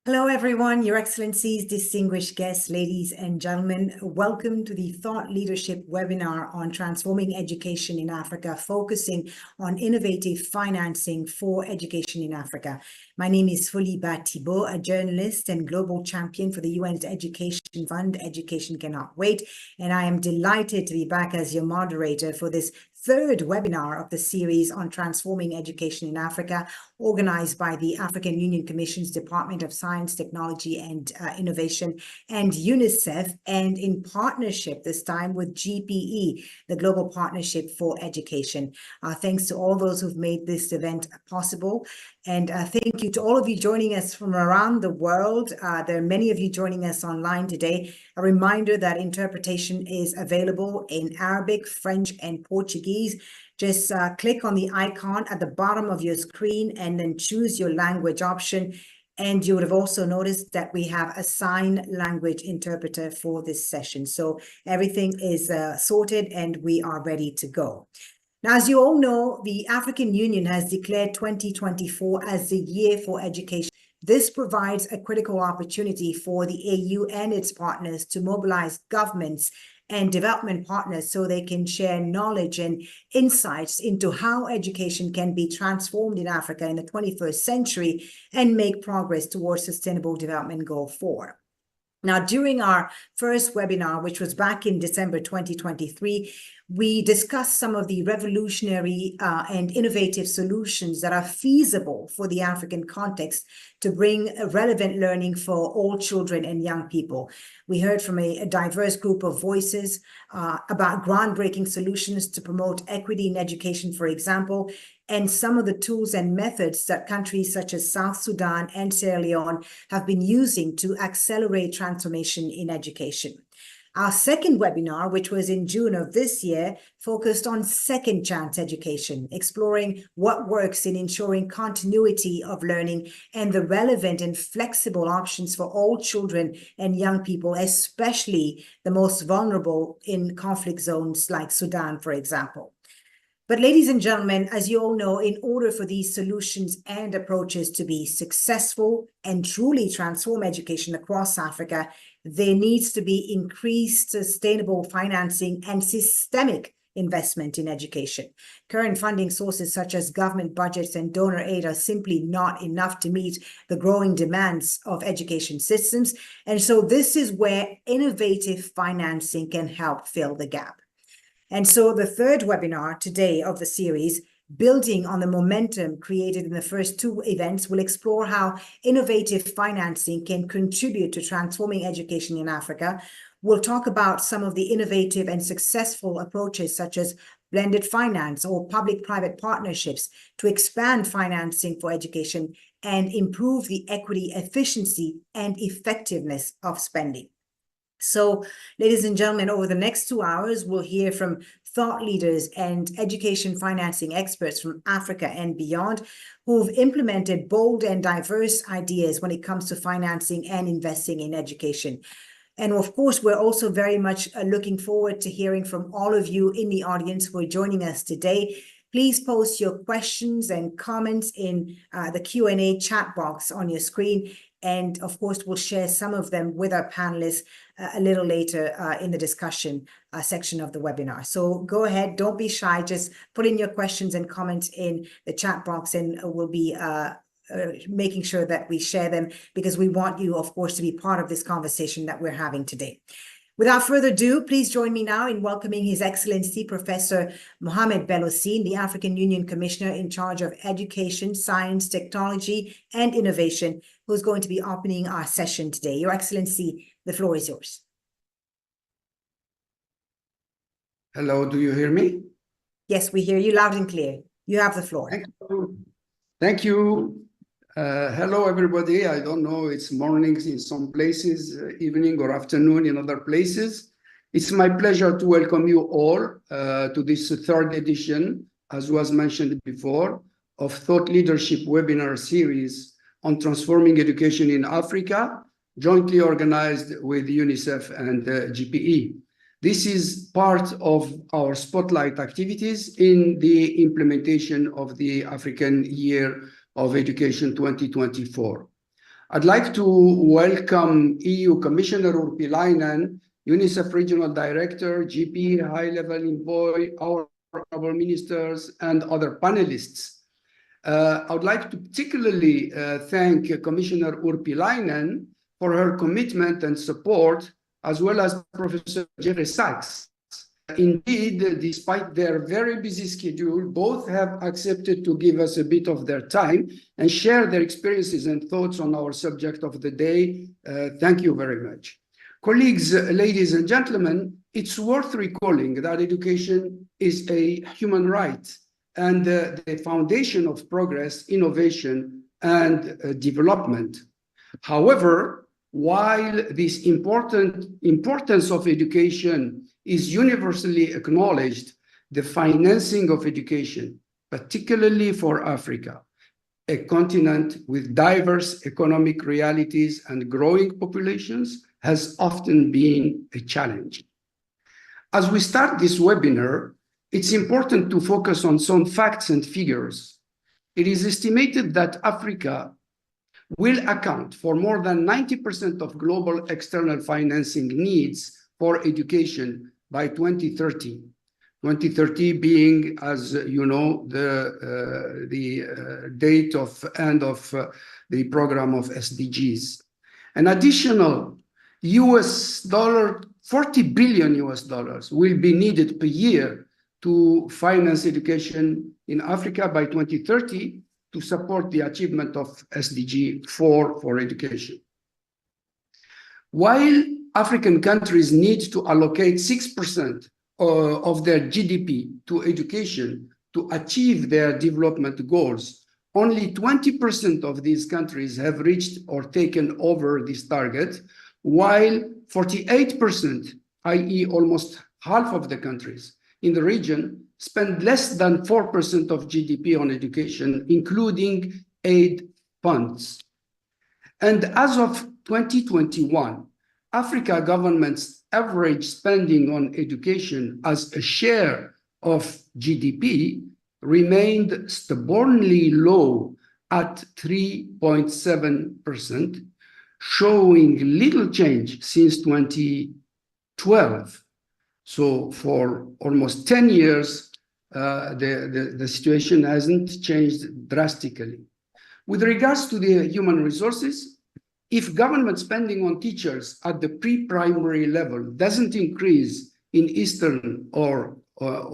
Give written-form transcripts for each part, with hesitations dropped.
Hello, everyone, Your Excellencies, distinguished guests, ladies and gentlemen. Welcome to the Thought Leadership webinar on transforming education in Africa, focusing on innovative financing for education in Africa. My name is Foliba Thibault, a journalist and global champion for the UN's Education Fund, Education Cannot Wait, and I am delighted to be back as your moderator for this third webinar of the series on transforming education in Africa, organized by the African Union Commission's Department of Science, Technology and Innovation and UNICEF, and in partnership this time with GPE, the Global Partnership for Education. Thanks to all those who've made this event possible. And thank you to all of you joining us from around the world. There are many of you joining us online today. A reminder that interpretation is available in Arabic, French, and Portuguese. Just click on the icon at the bottom of your screen and then choose your language option. And you would have also noticed that we have a sign language interpreter for this session. So everything is sorted and we are ready to go. Now, as you all know, the African Union has declared 2024 as the year for education. This provides a critical opportunity for the AU and its partners to mobilize governments and development partners so they can share knowledge and insights into how education can be transformed in Africa in the 21st century and make progress towards Sustainable Development Goal 4. Now, during our first webinar, which was back in December 2023, we discussed some of the revolutionary and innovative solutions that are feasible for the African context to bring relevant learning for all children and young people. We heard from a diverse group of voices about groundbreaking solutions to promote equity in education, for example, and some of the tools and methods that countries such as South Sudan and Sierra Leone have been using to accelerate transformation in education. Our second webinar, which was in June of this year, focused on second chance education, exploring what works in ensuring continuity of learning and the relevant and flexible options for all children and young people, especially the most vulnerable in conflict zones like Sudan, for example. But ladies and gentlemen, as you all know, in order for these solutions and approaches to be successful and truly transform education across Africa, there needs to be increased sustainable financing and systemic investment in education. Current funding sources such as government budgets and donor aid are simply not enough to meet the growing demands of education systems. And so this is where innovative financing can help fill the gap. And so the third webinar today of the series, building on the momentum created in the first two events, will explore how innovative financing can contribute to transforming education in Africa. We'll talk about some of the innovative and successful approaches such as blended finance or public-private partnerships to expand financing for education and improve the equity, efficiency, and effectiveness of spending. So, ladies and gentlemen, over the next 2 hours, we'll hear from thought leaders and education financing experts from Africa and beyond who've implemented bold and diverse ideas when it comes to financing and investing in education. And of course, we're also very much looking forward to hearing from all of you in the audience who are joining us today. Please post your questions and comments in the Q&A chat box on your screen. And of course, we'll share some of them with our panelists a little later in the discussion section of the webinar. So go ahead, don't be shy, just put in your questions and comments in the chat box and we'll be making sure that we share them because we want you, of course, to be part of this conversation that we're having today. Without further ado, please join me now in welcoming His Excellency Professor Mohamed Belhossein, the African Union Commissioner in charge of Education, Science, Technology, and Innovation, who's going to be opening our session today. Your Excellency, the floor is yours. Hello, do you hear me? Yes, we hear you loud and clear. You have the floor. Thank you. Thank you. Hello, everybody. I don't know, it's mornings in some places, evening or afternoon in other places. It's my pleasure to welcome you all to this third edition, as was mentioned before, of Thought Leadership webinar series on transforming education in Africa, jointly organized with UNICEF and GPE. This is part of our spotlight activities in the implementation of the African Year of Education 2024. I'd like to welcome EU Commissioner Urpilainen, UNICEF Regional Director, GPE High-Level Envoy, our honorable ministers, and other panelists. I would like to particularly thank Commissioner Urpilainen for her commitment and support, as well as Professor Jeffrey Sachs. Indeed, despite their very busy schedule, both have accepted to give us a bit of their time and share their experiences and thoughts on our subject of the day. Thank you very much. Colleagues, ladies and gentlemen, it's worth recalling that education is a human right and the foundation of progress, innovation, and development. However, while this importance of education is universally acknowledged, the financing of education, particularly for Africa, a continent with diverse economic realities and growing populations, has often been a challenge. As we start this webinar, it's important to focus on some facts and figures. It is estimated that Africa will account for more than 90% of global external financing needs for education by 2030. 2030 being, as you know, the date of end of the program of SDGs. An additional $40 billion will be needed per year to finance education in Africa by 2030 to support the achievement of SDG 4 for education. While African countries need to allocate 6% of their GDP to education to achieve their development goals, only 20% of these countries have reached or taken over this target, while 48%, i.e. almost half of the countries in the region, spend less than 4% of GDP on education, including aid funds. And as of 2021, Africa government's average spending on education as a share of GDP remained stubbornly low at 3.7%, showing little change since 2012. So for almost 10 years, the situation hasn't changed drastically. With regards to the human resources, if government spending on teachers at the pre-primary level doesn't increase in Eastern or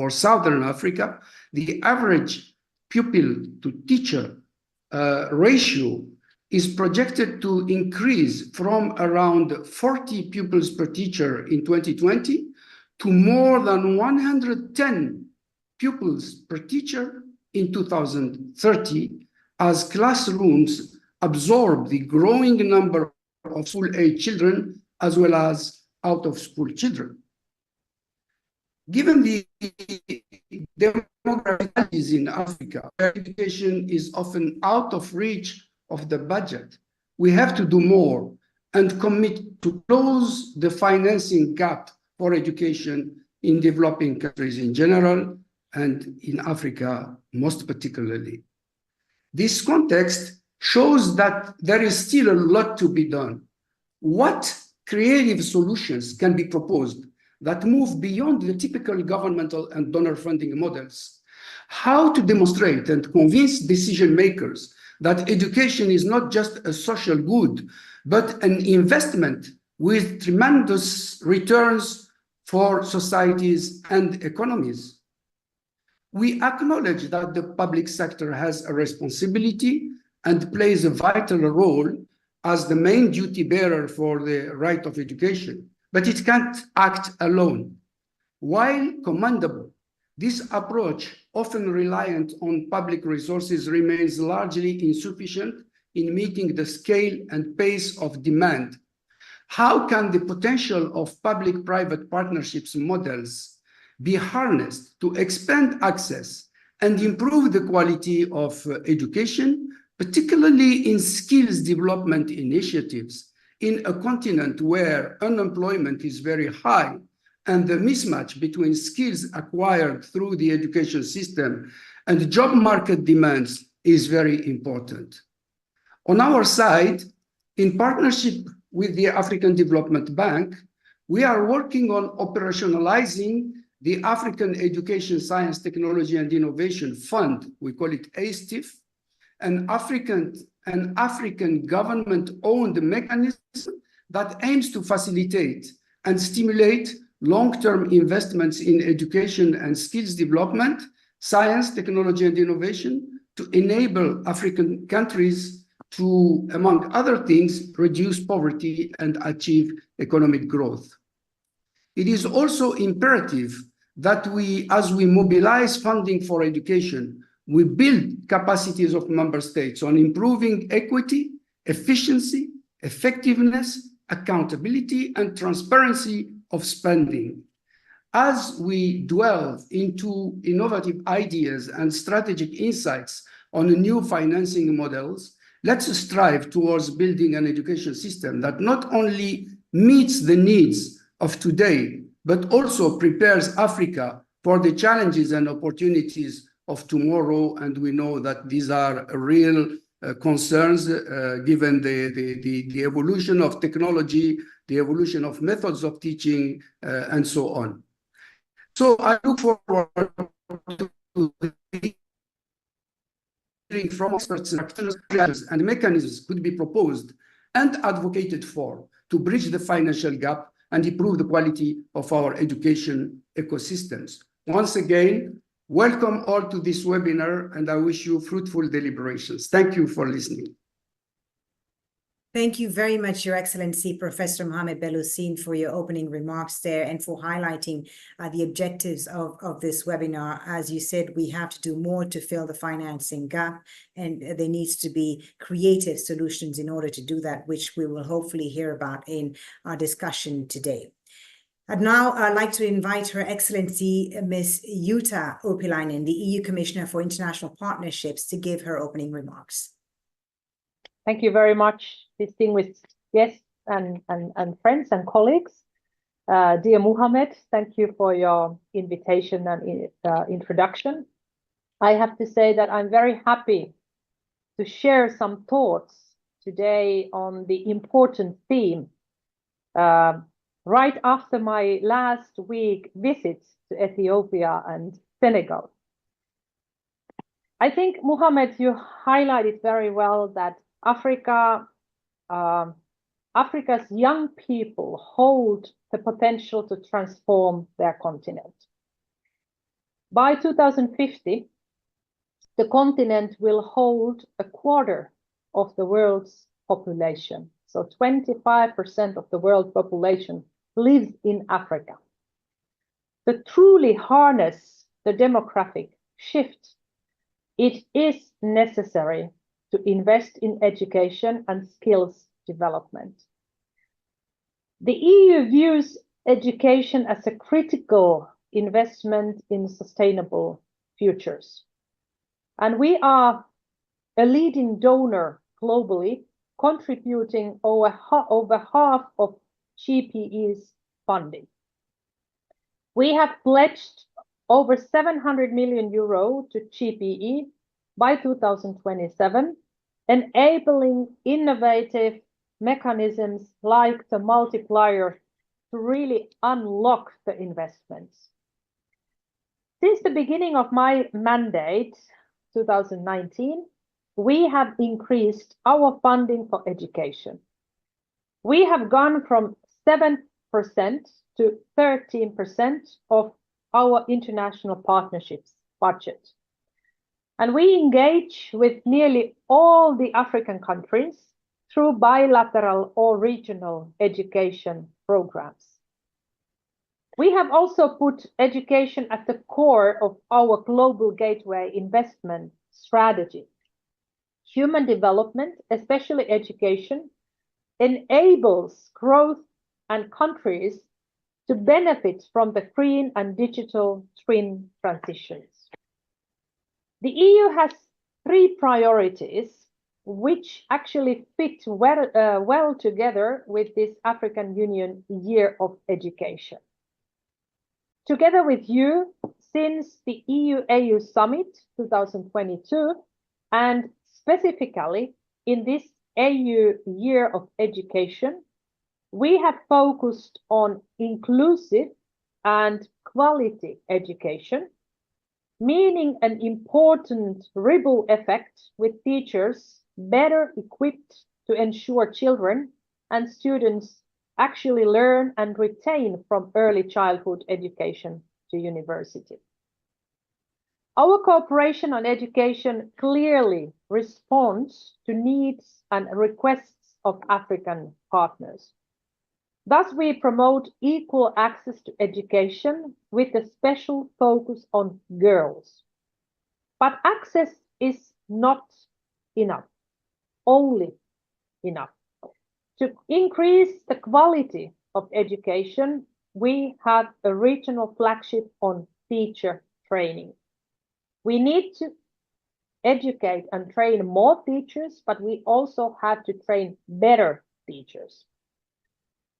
Southern Africa, the average pupil to teacher ratio is projected to increase from around 40 pupils per teacher in 2020 to more than 110 pupils per teacher in 2030, as classrooms absorb the growing number of school-age children as well as out-of-school children. Given the demographics in Africa, where education is often out of reach of the budget, we have to do more and commit to close the financing gap for education in developing countries in general and in Africa most particularly. This context shows that there is still a lot to be done. What creative solutions can be proposed that move beyond the typical governmental and donor funding models? How to demonstrate and convince decision makers that education is not just a social good, but an investment with tremendous returns for societies and economies. We acknowledge that the public sector has a responsibility and plays a vital role as the main duty bearer for the right of education, but it can't act alone. While commendable, this approach, often reliant on public resources, remains largely insufficient in meeting the scale and pace of demand. How can the potential of public-private partnerships models be harnessed to expand access and improve the quality of education, particularly in skills development initiatives, in a continent where unemployment is very high and the mismatch between skills acquired through the education system and job market demands is very important? On our side, In partnership with the African Development Bank, we are working on operationalizing the African Education, Science, Technology, and Innovation Fund, we call it ASTIF, an African government-owned mechanism that aims to facilitate and stimulate long-term investments in education and skills development, science, technology, and innovation to enable African countries to, among other things, reduce poverty and achieve economic growth. It is also imperative that as we mobilize funding for education, we build capacities of member states on improving equity, efficiency, effectiveness, accountability, and transparency of spending. As we delve into innovative ideas and strategic insights on new financing models, let's strive towards building an education system that not only meets the needs of today, but also prepares Africa for the challenges and opportunities of tomorrow. And we know that these are real concerns given the evolution of technology, the evolution of methods of teaching, and so on. So I look forward to hearing from experts and mechanisms could be proposed and advocated for to bridge the financial gap and improve the quality of our education ecosystems. Once again, welcome all to this webinar, and I wish you fruitful deliberations. Thank you for listening. Thank you very much, Your Excellency, Professor Mohamed Beloussine, for your opening remarks there and for highlighting the objectives of this webinar. As you said, we have to do more to fill the financing gap, and there needs to be creative solutions in order to do that, which we will hopefully hear about in our discussion today. I'd now like to invite Her Excellency, Ms. Jutta Urpilainen, the EU Commissioner for International Partnerships, to give her opening remarks. Thank you very much, distinguished guests and friends and colleagues. Dear Mohamed, thank you for your invitation and introduction. I have to say that I'm very happy to share some thoughts today on the important theme right after my last week visits to Ethiopia and Senegal. I think, Mohamed, you highlighted very well that Africa's young people hold the potential to transform their continent. By 2050, the continent will hold a quarter of the world's population. So 25% of the world population lives in Africa. To truly harness the demographic shift, it is necessary to invest in education and skills development. The EU views education as a critical investment in sustainable futures. And we are a leading donor globally, contributing over half of GPE's funding. We have pledged over 700 million euro to GPE by 2027, enabling innovative mechanisms like the multiplier to really unlock the investments. Since the beginning of my mandate, 2019, we have increased our funding for education. We have gone from 7% to 13% of our international partnerships budget. And we engage with nearly all the African countries through bilateral or regional education programs. We have also put education at the core of our Global Gateway investment strategy. Human development, especially education, enables growth and countries to benefit from the green and digital twin transitions. The EU has three priorities which actually fit well together with this African Union Year of Education. Together with you, since the EU-AU Summit 2022, and specifically in this AU Year of Education, we have focused on inclusive and quality education, meaning an important ripple effect with teachers better equipped to ensure children and students actually learn and retain from early childhood education to university. Our cooperation on education clearly responds to needs and requests of African partners. Thus, we promote equal access to education with a special focus on girls. But access is not enough, only enough. To increase the quality of education, we have a regional flagship on teacher training. We need to educate and train more teachers, but we also have to train better teachers.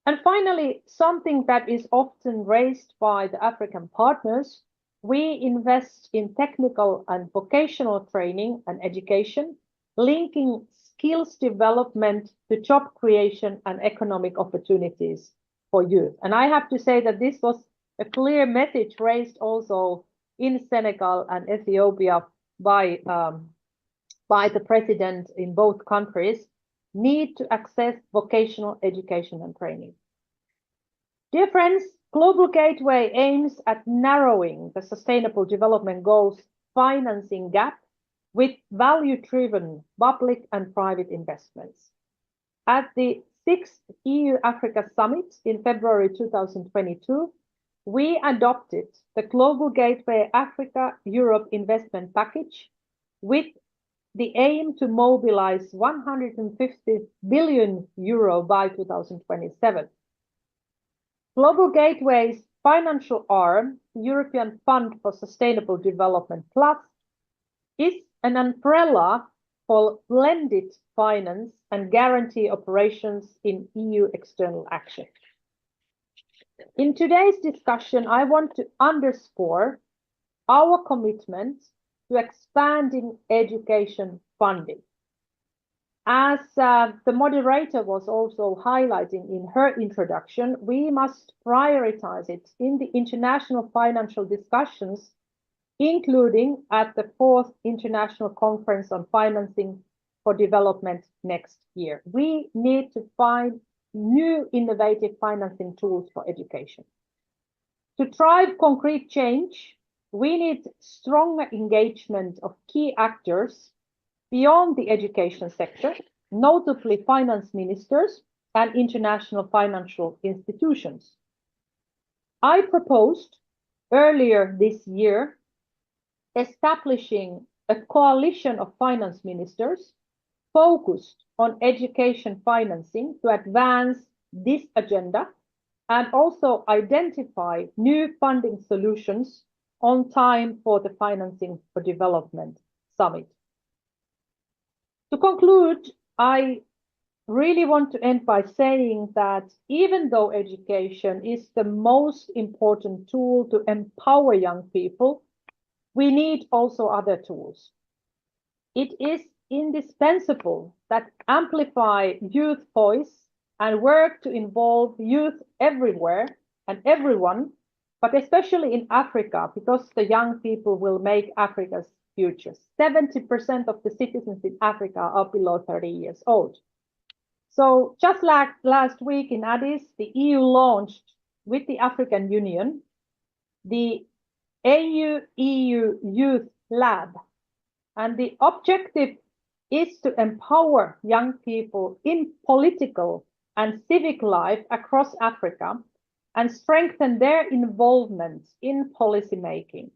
And finally, something that is often raised by the African partners, we invest in technical and vocational training and education, linking skills development to job creation and economic opportunities for youth. And I have to say that this was a clear message raised also in Senegal and Ethiopia by the president in both countries, need to access vocational education and training. Dear friends, Global Gateway aims at narrowing the Sustainable Development Goals financing gap with value-driven public and private investments. At the 6th EU-Africa Summit in February 2022, we adopted the Global Gateway Africa-Europe Investment Package with the aim to mobilize 150 billion euro by 2027. Global Gateway's financial arm, European Fund for Sustainable Development Plus, is an umbrella for blended finance and guarantee operations in EU external action. In today's discussion, I want to underscore our commitment to expanding education funding. As the moderator was also highlighting in her introduction, we must prioritize it in the international financial discussions, including at the 4th International Conference on Financing for Development next year. We need to find new innovative financing tools for education. To drive concrete change, we need stronger engagement of key actors beyond the education sector, notably finance ministers and international financial institutions. I proposed earlier this year establishing a coalition of finance ministers focused on education financing to advance this agenda and also identify new funding solutions on time for the Financing for Development Summit. To conclude, I really want to end by saying that even though education is the most important tool to empower young people, we need also other tools. It is indispensable that amplify youth voice and work to involve youth everywhere and everyone, but especially in Africa, because the young people will make Africa's future. 70% of the citizens in Africa are below 30 years old. So just like last week in Addis, the EU launched with the African Union the AU-EU Youth Lab. And the objective is to empower young people in political and civic life across Africa and strengthen their involvement in policymaking.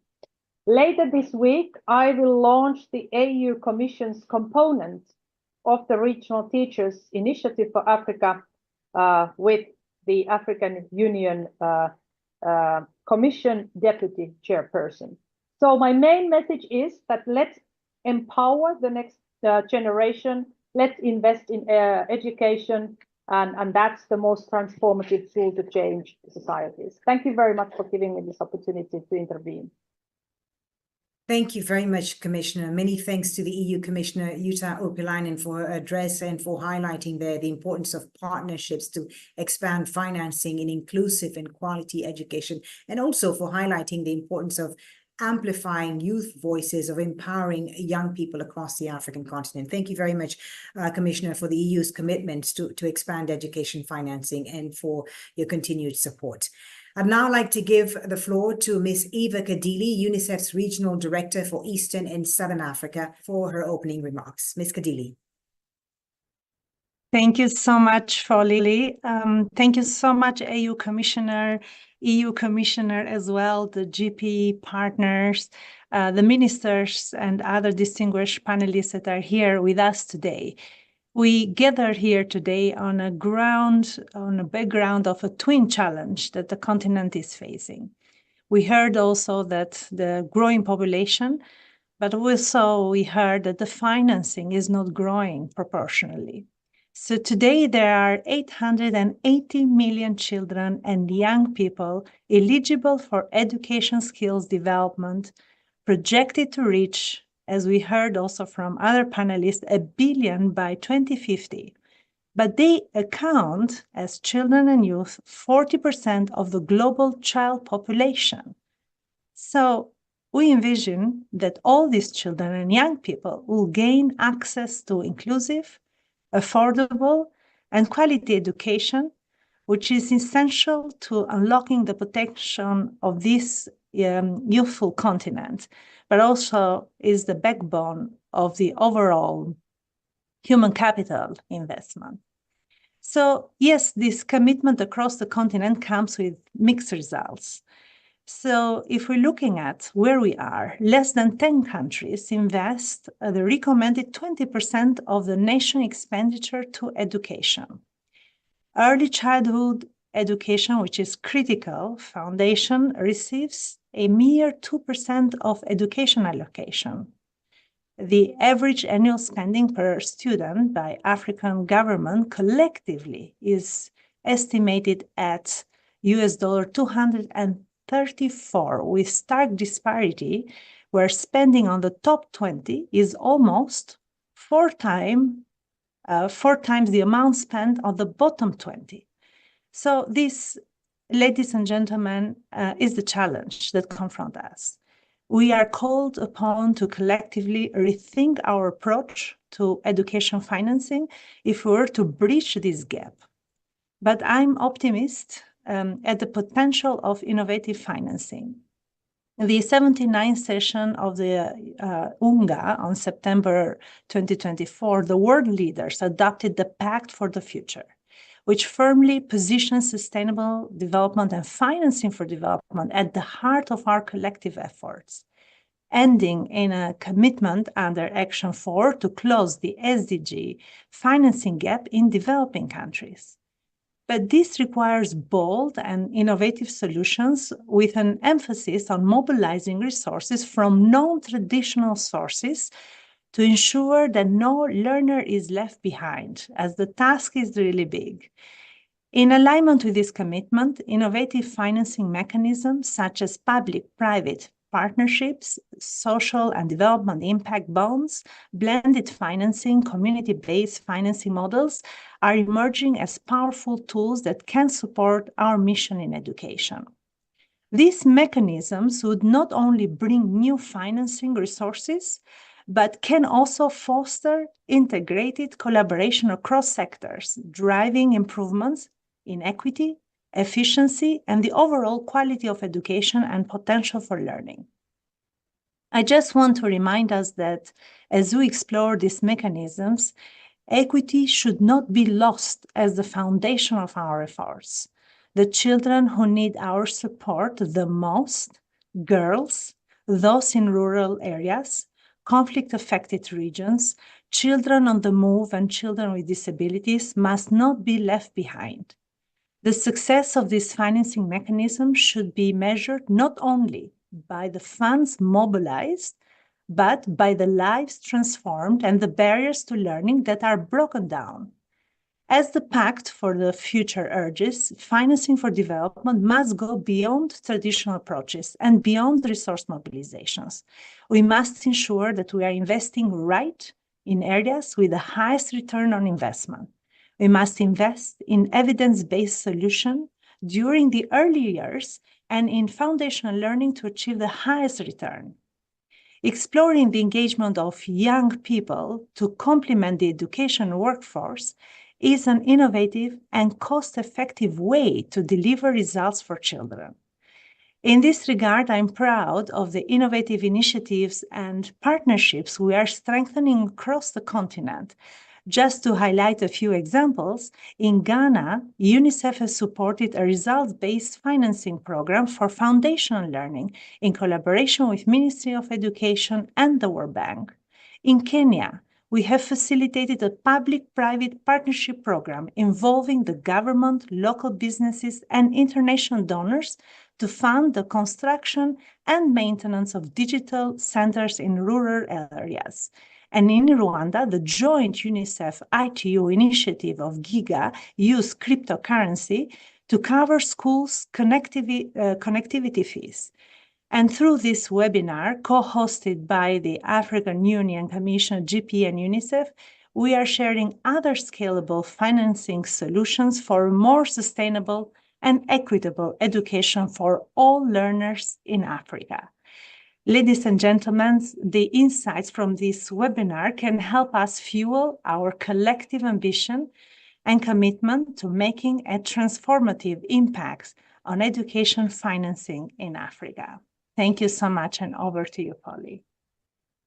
Later this week, I will launch the AU Commission's component of the Regional Teachers Initiative for Africa with the African Union Commission Deputy Chairperson. So my main message is that let's empower the next generation, let's invest in education, and that's the most transformative tool to change societies. Thank you very much for giving me this opportunity to intervene. Thank you very much, Commissioner. Many thanks to the EU Commissioner, Jutta Urpilainen, for her address and for highlighting the importance of partnerships to expand financing in inclusive and quality education, and also for highlighting the importance of amplifying youth voices, of empowering young people across the African continent. Thank you very much, Commissioner, for the EU's commitment to expand education financing and for your continued support. I'd now like to give the floor to Ms. Eva Kadili, UNICEF's Regional Director for Eastern and Southern Africa, for her opening remarks. Ms. Kadili. Thank you so much, Lily. Thank you so much, EU Commissioner as well, the GPE partners, the ministers and other distinguished panelists that are here with us today. We gathered here today on a background of a twin challenge that the continent is facing. We heard also that the growing population, but also we heard that the financing is not growing proportionally. So today there are 880 million children and young people eligible for education skills development, projected to reach, as we heard also from other panelists, 1 billion by 2050. But they account, as children and youth, 40% of the global child population. So we envision that all these children and young people will gain access to inclusive, affordable, and quality education, which is essential to unlocking the potential of this youthful continent, but also is the backbone of the overall human capital investment. So yes, this commitment across the continent comes with mixed results. So if we're looking at where we are, less than 10 countries invest the recommended 20% of the nation expenditure to education. Early childhood education, which is critical foundation, receives a mere 2% of education allocation. The average annual spending per student by African government collectively is estimated at US $234, with stark disparity, where spending on the top 20 is almost four times the amount spent on the bottom 20. So this, ladies and gentlemen, is the challenge that confronts us. We are called upon to collectively rethink our approach to education financing if we were to bridge this gap. But I'm optimist at the potential of innovative financing. The 79th session of the UNGA on September 2024, the world leaders adopted the Pact for the Future, which firmly positions sustainable development and financing for development at the heart of our collective efforts, ending in a commitment under Action 4 to close the SDG financing gap in developing countries. But this requires bold and innovative solutions with an emphasis on mobilizing resources from non-traditional sources to ensure that no learner is left behind, as the task is really big. In alignment with this commitment, innovative financing mechanisms such as public-private partnerships, social and development impact bonds, blended financing, community-based financing models are emerging as powerful tools that can support our mission in education. These mechanisms would not only bring new financing resources, but can also foster integrated collaboration across sectors, driving improvements in equity, efficiency, and the overall quality of education and potential for learning. I just want to remind us that as we explore these mechanisms, equity should not be lost as the foundation of our efforts. The children who need our support the most, girls, those in rural areas, conflict-affected regions, children on the move, and children with disabilities must not be left behind. The success of this financing mechanism should be measured not only by the funds mobilized, but by the lives transformed and the barriers to learning that are broken down. As the Pact for the Future urges, financing for development must go beyond traditional approaches and beyond resource mobilizations. We must ensure that we are investing right in areas with the highest return on investment. We must invest in evidence-based solutions during the early years and in foundational learning to achieve the highest return. Exploring the engagement of young people to complement the education workforce is an innovative and cost-effective way to deliver results for children. In this regard, I'm proud of the innovative initiatives and partnerships we are strengthening across the continent. Just to highlight a few examples, in Ghana, UNICEF has supported a results-based financing program for foundational learning in collaboration with Ministry of Education and the World Bank. In Kenya, we have facilitated a public-private partnership program involving the government, local businesses, and international donors to fund the construction and maintenance of digital centers in rural areas. And in Rwanda, the joint UNICEF ITU initiative of GIGA used cryptocurrency to cover schools' connectivity fees. And through this webinar, co-hosted by the African Union Commission, GPE and UNICEF, we are sharing other scalable financing solutions for more sustainable and equitable education for all learners in Africa. Ladies and gentlemen, the insights from this webinar can help us fuel our collective ambition and commitment to making a transformative impact on education financing in Africa. Thank you so much, and over to you, Polly.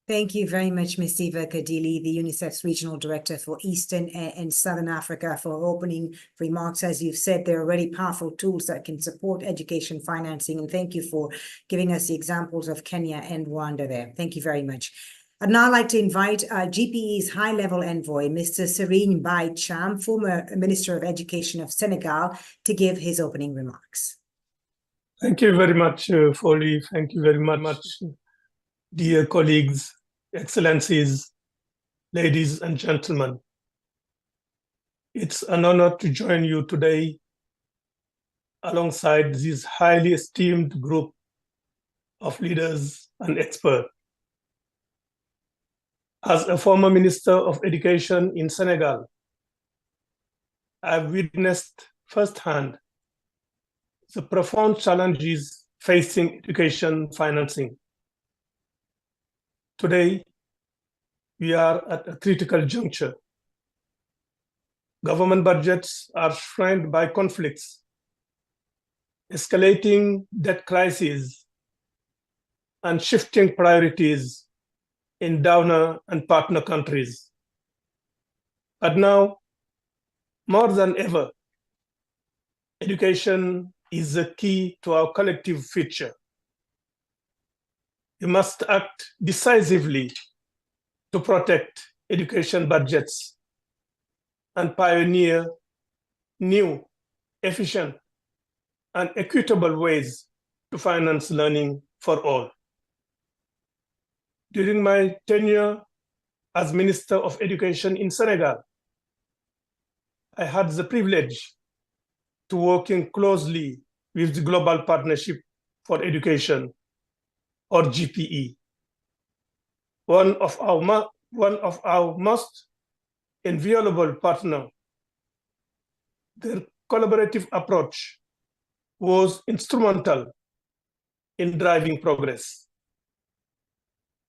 Thank you very much, Ms. Eva Kadili, the UNICEF's Regional Director for Eastern and Southern Africa, for opening remarks. As you've said, there are already powerful tools that can support education financing, and thank you for giving us the examples of Kenya and Rwanda there. Thank you very much. I'd now like to invite GPE's high-level envoy, Mr. Serigne Mbaye Cham, former Minister of Education of Senegal, to give his opening remarks. Thank you very much, Foley. Thank you very much, dear colleagues, excellencies, ladies and gentlemen. It's an honor to join you today alongside this highly esteemed group of leaders and experts. As a former Minister of Education in Senegal, I've witnessed firsthand the profound challenges facing education financing. Today, we are at a critical juncture. Government budgets are strained by conflicts, escalating debt crises, and shifting priorities in donor and partner countries. But now, more than ever, education is the key to our collective future. We must act decisively to protect education budgets and pioneer new, efficient, and equitable ways to finance learning for all. During my tenure as Minister of Education in Senegal, I had the privilege to working closely with the Global Partnership for Education, or GPE. One of our most invaluable partners. Their collaborative approach was instrumental in driving progress.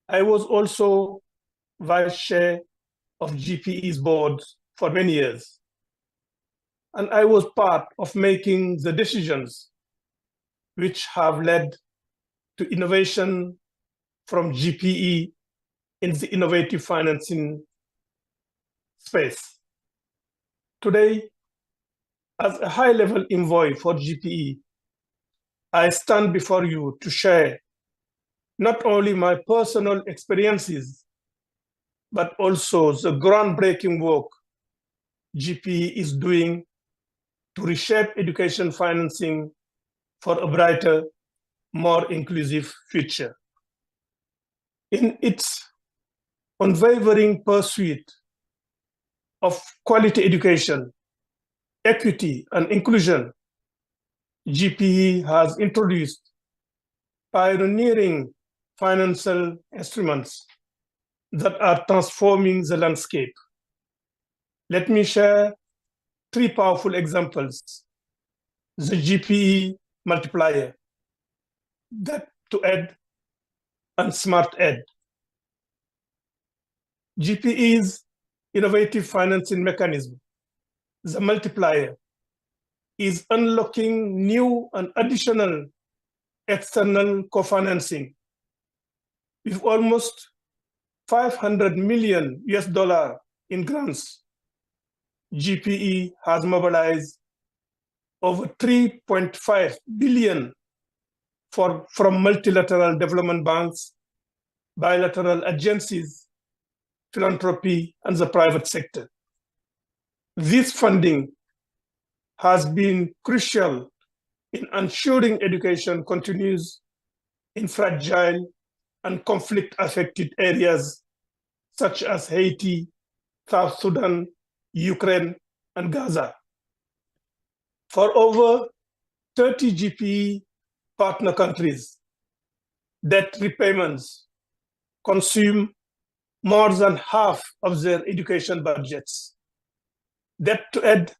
I was also vice chair of GPE's board for many years, and I was part of making the decisions which have led to innovation from GPE in the innovative financing space. Today, as a high-level envoy for GPE, I stand before you to share not only my personal experiences, but also the groundbreaking work GPE is doing to reshape education financing for a brighter, more inclusive future. In its unwavering pursuit of quality education, equity, and inclusion, GPE has introduced pioneering financial instruments that are transforming the landscape. Let me share 3 powerful examples. The GPE multiplier, Debt to Ed, and Smart Ed. GPE's innovative financing mechanism, the multiplier, is unlocking new and additional external co-financing with almost $500 million in grants. GPE has mobilized over $3.5 billion from multilateral development banks, bilateral agencies, philanthropy, and the private sector. This funding has been crucial in ensuring education continues in fragile and conflict-affected areas such as Haiti, South Sudan, Ukraine, and Gaza. For over 30 GPE partner countries, debt repayments consume more than half of their education budgets. Debt to Ed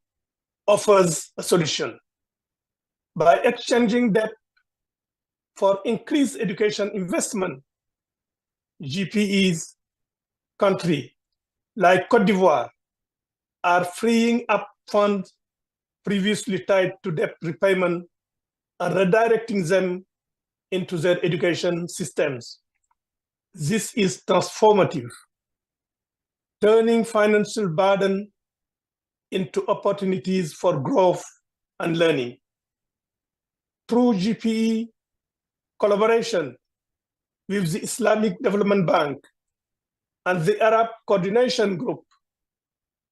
offers a solution. By exchanging debt for increased education investment, GPE's country, like Cote d'Ivoire, are freeing up funds previously tied to debt repayment and redirecting them into their education systems. This is transformative, turning financial burden into opportunities for growth and learning. Through GPE collaboration with the Islamic Development Bank and the Arab Coordination Group,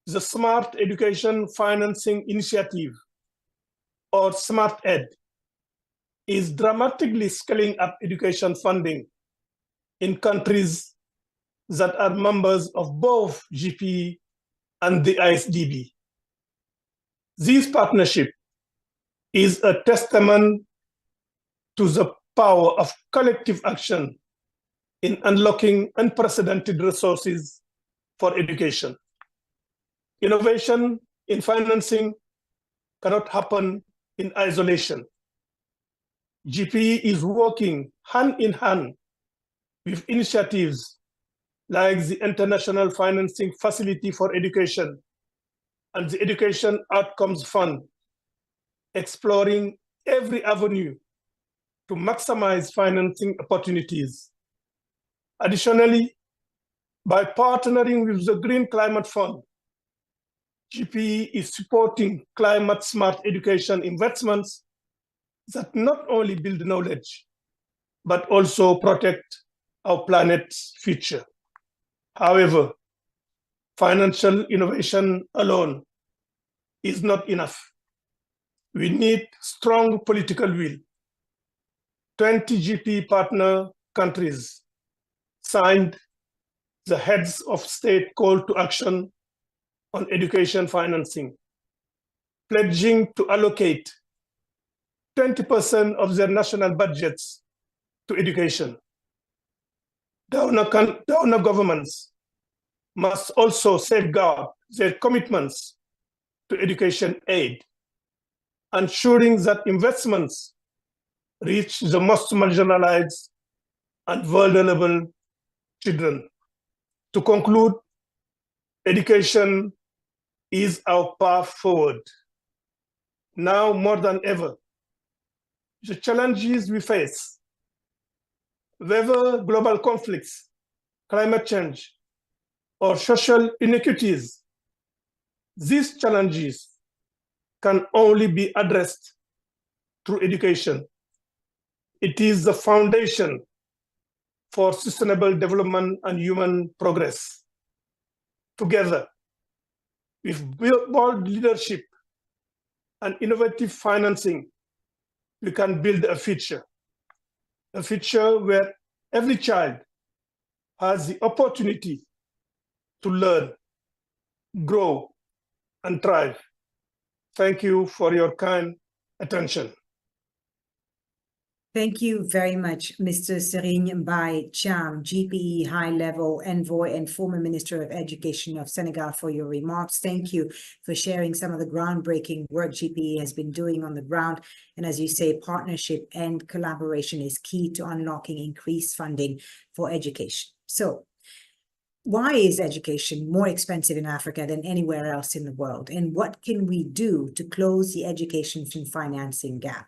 the Smart Education Financing Initiative, or Smart Ed, is dramatically scaling up education funding in countries that are members of both GPE and the ISDB. This partnership is a testament to the power of collective action in unlocking unprecedented resources for education. Innovation in financing cannot happen in isolation. GPE is working hand in hand with initiatives like the International Financing Facility for Education and the Education Outcomes Fund, exploring every avenue to maximize financing opportunities. Additionally, by partnering with the Green Climate Fund, GPE is supporting climate-smart education investments that not only build knowledge, but also protect our planet's future. However, financial innovation alone is not enough. We need strong political will. 20 GPE partner countries signed the Heads of State Call to Action on Education Financing, pledging to allocate 20% of their national budgets to education. Donor governments must also safeguard their commitments to education aid, ensuring that investments reach the most marginalized and vulnerable children. To conclude, education is our path forward. Now more than ever, the challenges we face, whether global conflicts, climate change, or social inequities, these challenges can only be addressed through education. It is the foundation for sustainable development and human progress. Together, with bold leadership and innovative financing, we can build a future where every child has the opportunity to learn, grow, and thrive. Thank you for your kind attention. Thank you very much, Mr. Serigne Mbaye Cham, GPE High-Level Envoy and former Minister of Education of Senegal, for your remarks. Thank you for sharing some of the groundbreaking work GPE has been doing on the ground. And as you say, partnership and collaboration is key to unlocking increased funding for education. So, why is education more expensive in Africa than anywhere else in the world? And what can we do to close the education financing gap?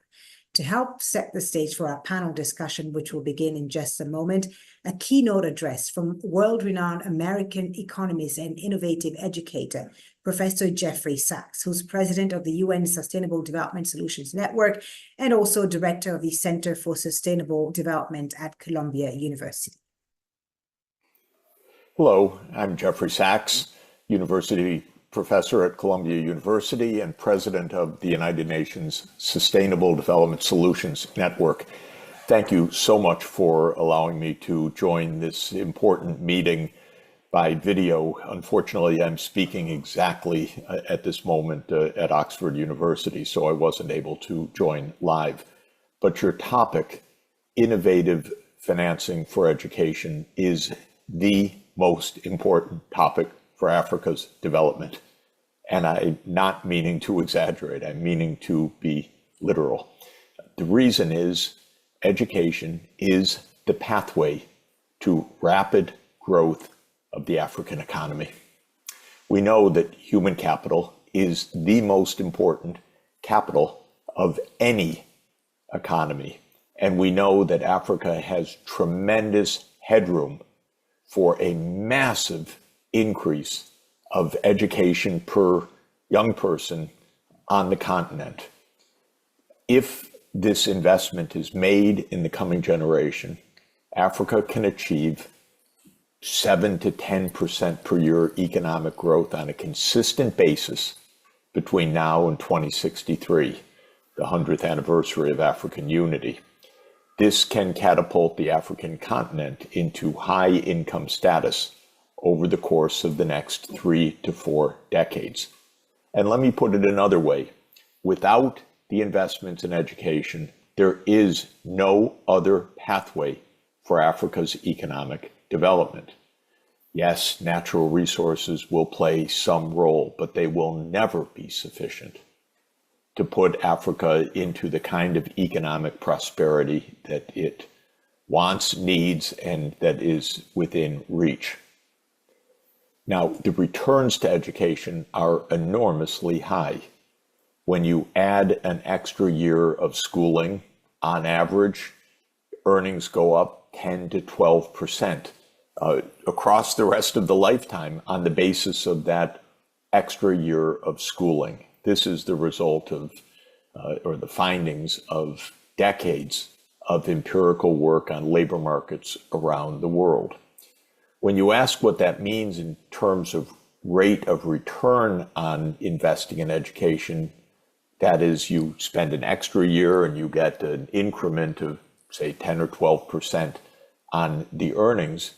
To help set the stage for our panel discussion, which will begin in just a moment, a keynote address from world-renowned American economist and innovative educator, Professor Jeffrey Sachs, who's president of the UN Sustainable Development Solutions Network and also director of the Center for Sustainable Development at Columbia University. Hello, I'm Jeffrey Sachs, University Professor at Columbia University and President of the United Nations Sustainable Development Solutions Network. Thank you so much for allowing me to join this important meeting by video. Unfortunately, I'm speaking exactly at this moment at Oxford University, so I wasn't able to join live. But your topic, innovative financing for education, is the most important topic for Africa's development. And I'm not meaning to exaggerate, I'm meaning to be literal. The reason is education is the pathway to rapid growth of the African economy. We know that human capital is the most important capital of any economy. And we know that Africa has tremendous headroom for a massive increase of education per young person on the continent. If this investment is made in the coming generation, Africa can achieve 7 to 10% per year economic growth on a consistent basis between now and 2063, the 100th anniversary of African unity. This can catapult the African continent into high income status over the course of the next 3 to 4 decades. And let me put it another way. Without the investments in education, there is no other pathway for Africa's economic development. Yes, natural resources will play some role, but they will never be sufficient to put Africa into the kind of economic prosperity that it wants, needs, and that is within reach. Now, the returns to education are enormously high. When you add an extra year of schooling, on average, earnings go up 10 to 12% across the rest of the lifetime on the basis of that extra year of schooling. This is the result of, or the findings of decades of empirical work on labor markets around the world. When you ask what that means in terms of rate of return on investing in education, that is, you spend an extra year and you get an increment of, say, 10 or 12% on the earnings,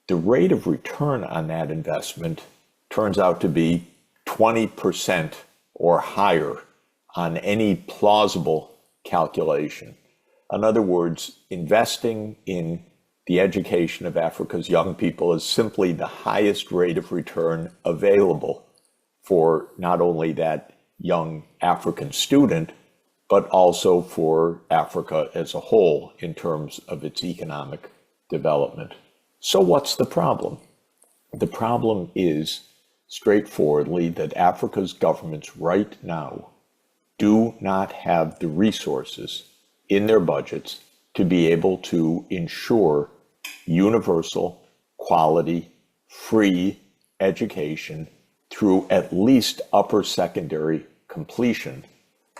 the rate of return on that investment turns out to be 20% or higher on any plausible calculation. In other words, investing in the education of Africa's young people is simply the highest rate of return available for not only that young African student, but also for Africa as a whole in terms of its economic development. So what's the problem? The problem is straightforwardly that Africa's governments right now do not have the resources in their budgets to be able to ensure universal, quality, free education through at least upper secondary completion,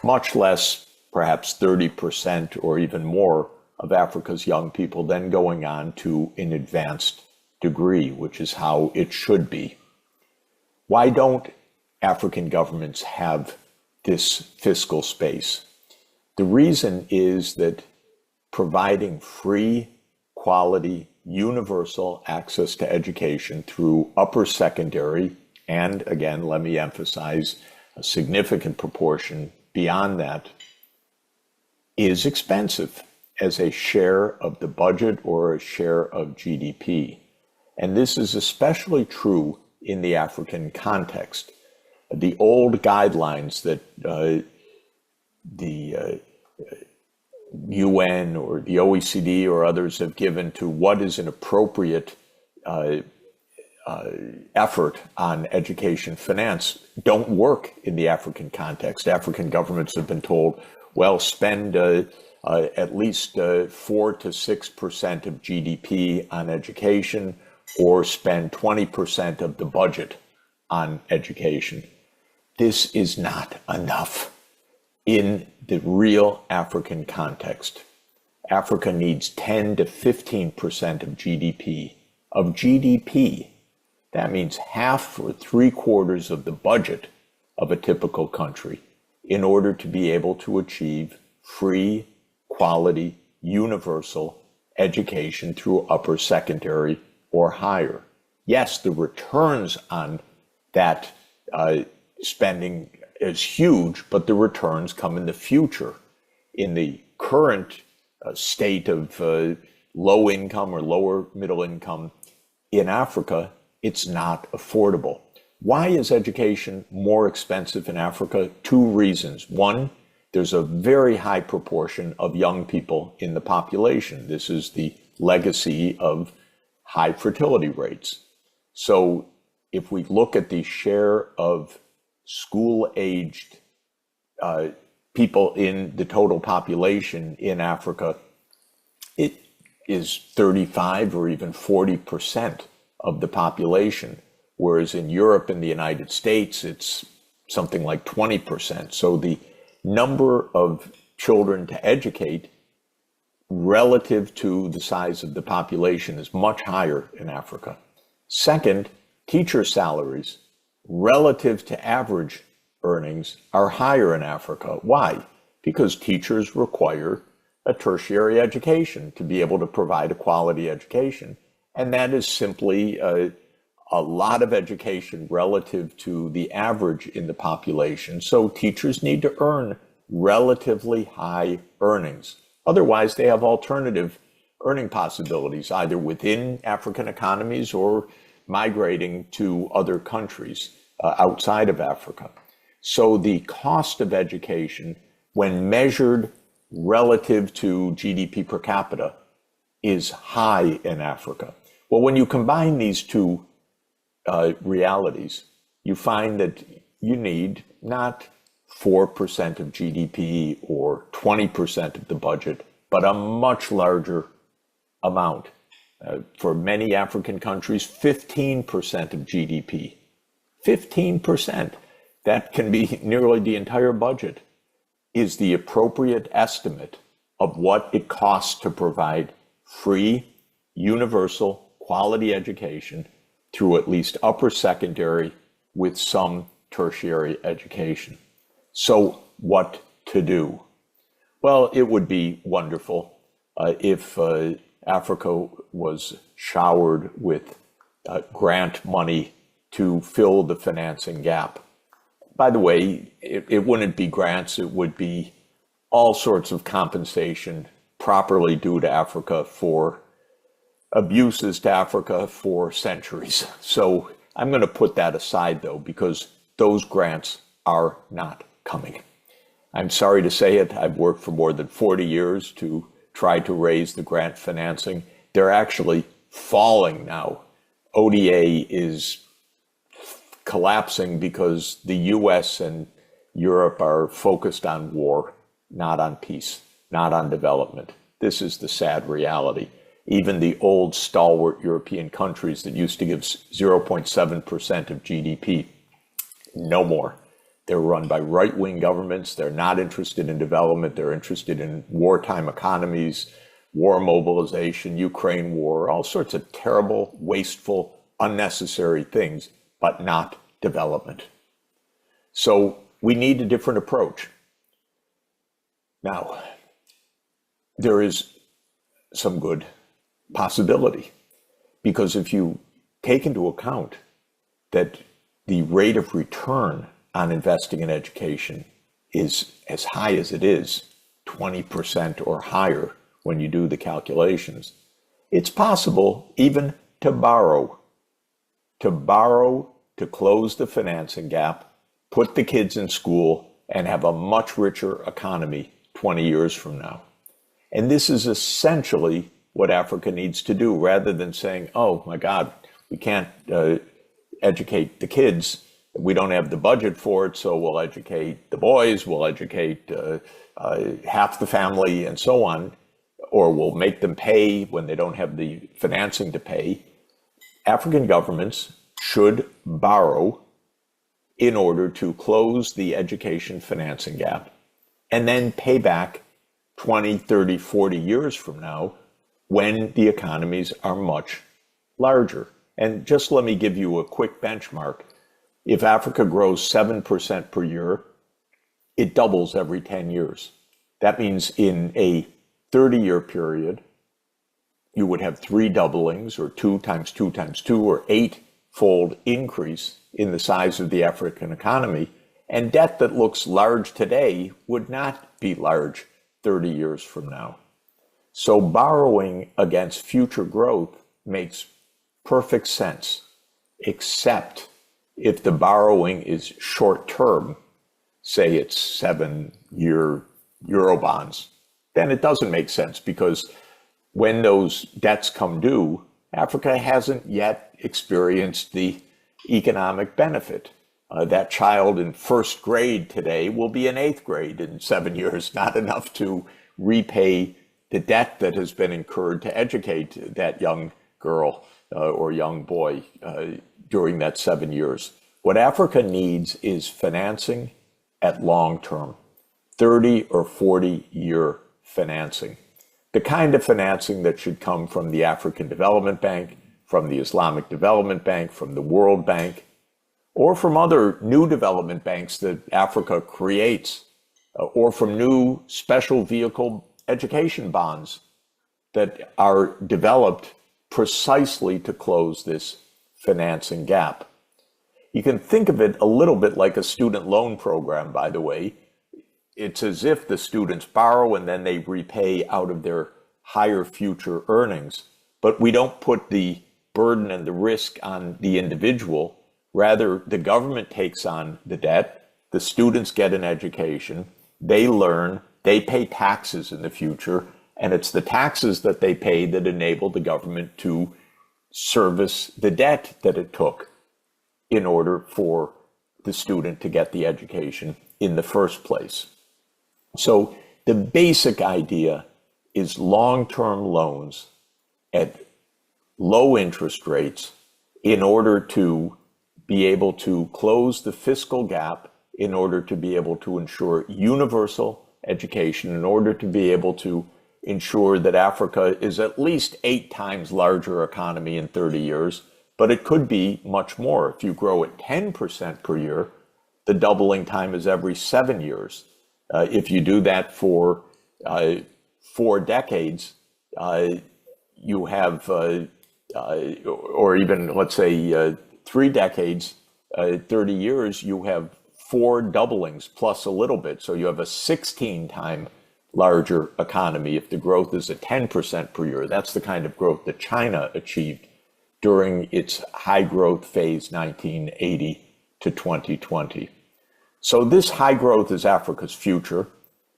much less perhaps 30% or even more of Africa's young people then going on to an advanced degree, which is how it should be. Why don't African governments have this fiscal space? The reason is that providing free, quality, universal access to education through upper secondary, and again, let me emphasize, a significant proportion beyond that, is expensive as a share of the budget or a share of GDP. And this is especially true in the African context. The old guidelines that the UN or the OECD or others have given to what is an appropriate effort on education finance don't work in the African context. African governments have been told, well, spend at least 4 to 6% of GDP on education, or spend 20% of the budget on education. This is not enough in the real African context. Africa needs 10 to 15% of GDP. Of GDP, that means half or 3/4 of the budget of a typical country in order to be able to achieve free, quality, universal education through upper secondary or higher. Yes, the returns on that spending is huge, but the returns come in the future. In the current state of low income or lower middle income in Africa, it's not affordable. Why is education more expensive in Africa? 2 reasons. One, there's a very high proportion of young people in the population. This is the legacy of high fertility rates. So if we look at the share of school-aged people in the total population in Africa, it is 35 or even 40% of the population, whereas in Europe and the United States, it's something like 20%. So the number of children to educate relative to the size of the population is much higher in Africa. Second, teacher salaries relative to average earnings are higher in Africa. Why? Because teachers require a tertiary education to be able to provide a quality education. And that is simply a lot of education relative to the average in the population. So teachers need to earn relatively high earnings. Otherwise, they have alternative earning possibilities, either within African economies or migrating to other countries outside of Africa. So the cost of education, when measured relative to GDP per capita, is high in Africa. Well, when you combine these 2 realities, you find that you need not 4% of GDP or 20% of the budget, but a much larger amount. For many African countries, 15% of GDP. 15%, that can be nearly the entire budget, is the appropriate estimate of what it costs to provide free, universal, quality education through at least upper secondary with some tertiary education. So what to do? Well, it would be wonderful if Africa was showered with grant money to fill the financing gap. By the way, it wouldn't be grants, it would be all sorts of compensation properly due to Africa for abuses to Africa for centuries. So I'm going to put that aside, though, because those grants are not coming. I'm sorry to say it, I've worked for more than 40 years to try to raise the grant financing. They're actually falling now. ODA is collapsing because the US and Europe are focused on war, not on peace, not on development. This is the sad reality. Even the old stalwart European countries that used to give 0.7% of GDP, no more. They're run by right-wing governments. They're not interested in development. They're interested in wartime economies, war mobilization, Ukraine war, all sorts of terrible, wasteful, unnecessary things, but not development. So we need a different approach. Now, there is some good possibility, because if you take into account that the rate of return on investing in education is as high as it is, 20% or higher when you do the calculations, it's possible even to borrow to close the financing gap, put the kids in school, and have a much richer economy 20 years from now. And this is essentially what Africa needs to do, rather than saying, oh my God, we can't educate the kids. We don't have the budget for it, so we'll educate the boys, we'll educate half the family and so on, or we'll make them pay when they don't have the financing to pay. African governments should borrow in order to close the education financing gap and then pay back 20, 30, 40 years from now when the economies are much larger. And just let me give you a quick benchmark. If Africa grows 7% per year, it doubles every 10 years. That means in a 30-year period, you would have 3 doublings, or 2 times 2 times 2, or 8-fold increase in the size of the African economy. And debt that looks large today would not be large 30 years from now. So borrowing against future growth makes perfect sense, except if the borrowing is short-term, say it's 7-year Eurobonds, then it doesn't make sense, because when those debts come due, Africa hasn't yet experienced the economic benefit. That child in first grade today will be in 8th grade in 7 years, not enough to repay the debt that has been incurred to educate that young girl or young boy during that 7 years. What Africa needs is financing at long term, 30 or 40-year financing. The kind of financing that should come from the African Development Bank, from the Islamic Development Bank, from the World Bank, or from other new development banks that Africa creates, or from new special vehicle education bonds that are developed precisely to close this financing gap. You can think of it a little bit like a student loan program, by the way. It's as if the students borrow and then they repay out of their higher future earnings, but we don't put the burden and the risk on the individual. Rather, the government takes on the debt, the students get an education, they learn, they pay taxes in the future, and it's the taxes that they pay that enable the government to service the debt that it took in order for the student to get the education in the first place. So the basic idea is long-term loans at low interest rates in order to be able to close the fiscal gap, in order to be able to ensure universal education, in order to be able to ensure that Africa is at least 8 times larger economy in 30 years, but it could be much more. If you grow at 10% per year, the doubling time is every 7 years. If you do that for 4 decades, you have, or even let's say 3 decades, 30 years, you have 4 doublings plus a little bit. So you have a 16-time larger economy if the growth is at 10% per year. That's the kind of growth that China achieved during its high growth phase, 1980 to 2020. So this high growth is Africa's future,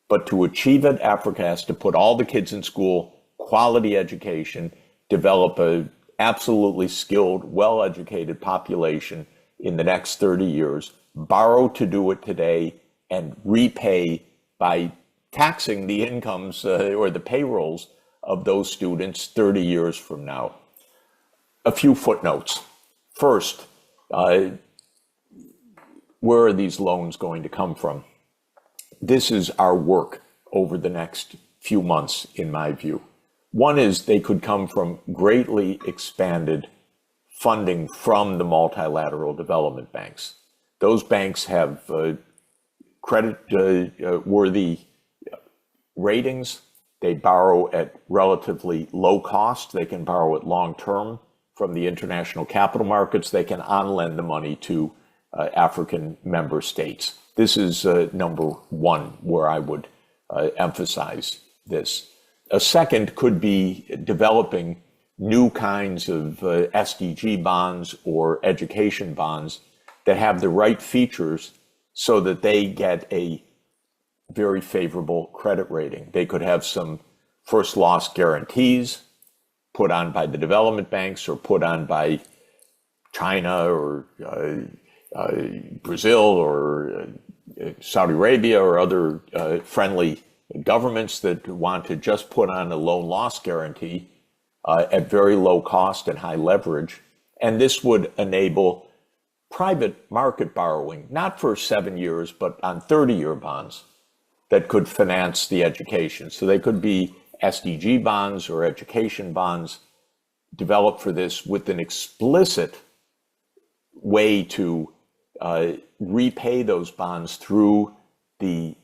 but to achieve it, Africa has to put all the kids in school, quality education, develop a absolutely skilled, well-educated population in the next 30 years, borrow to do it today, and repay by taxing the incomes or the payrolls of those students 30 years from now. A few footnotes. First, where are these loans going to come from? This is our work over the next few months, in my view. One is they could come from greatly expanded funding from the multilateral development banks. Those banks have credit-worthy ratings. They borrow at relatively low cost. They can borrow at long term from the international capital markets. They can on-lend the money to African member states. This is number one where I would emphasize this. A second could be developing new kinds of SDG bonds or education bonds that have the right features so that they get a very favorable credit rating. They could have some first loss guarantees put on by the development banks or put on by China or Brazil or Saudi Arabia or other friendly governments that want to just put on a loan loss guarantee at very low cost and high leverage. And this would enable private market borrowing, not for 7 years, but on 30-year bonds that could finance the education. So they could be SDG bonds or education bonds developed for this with an explicit way to repay those bonds through the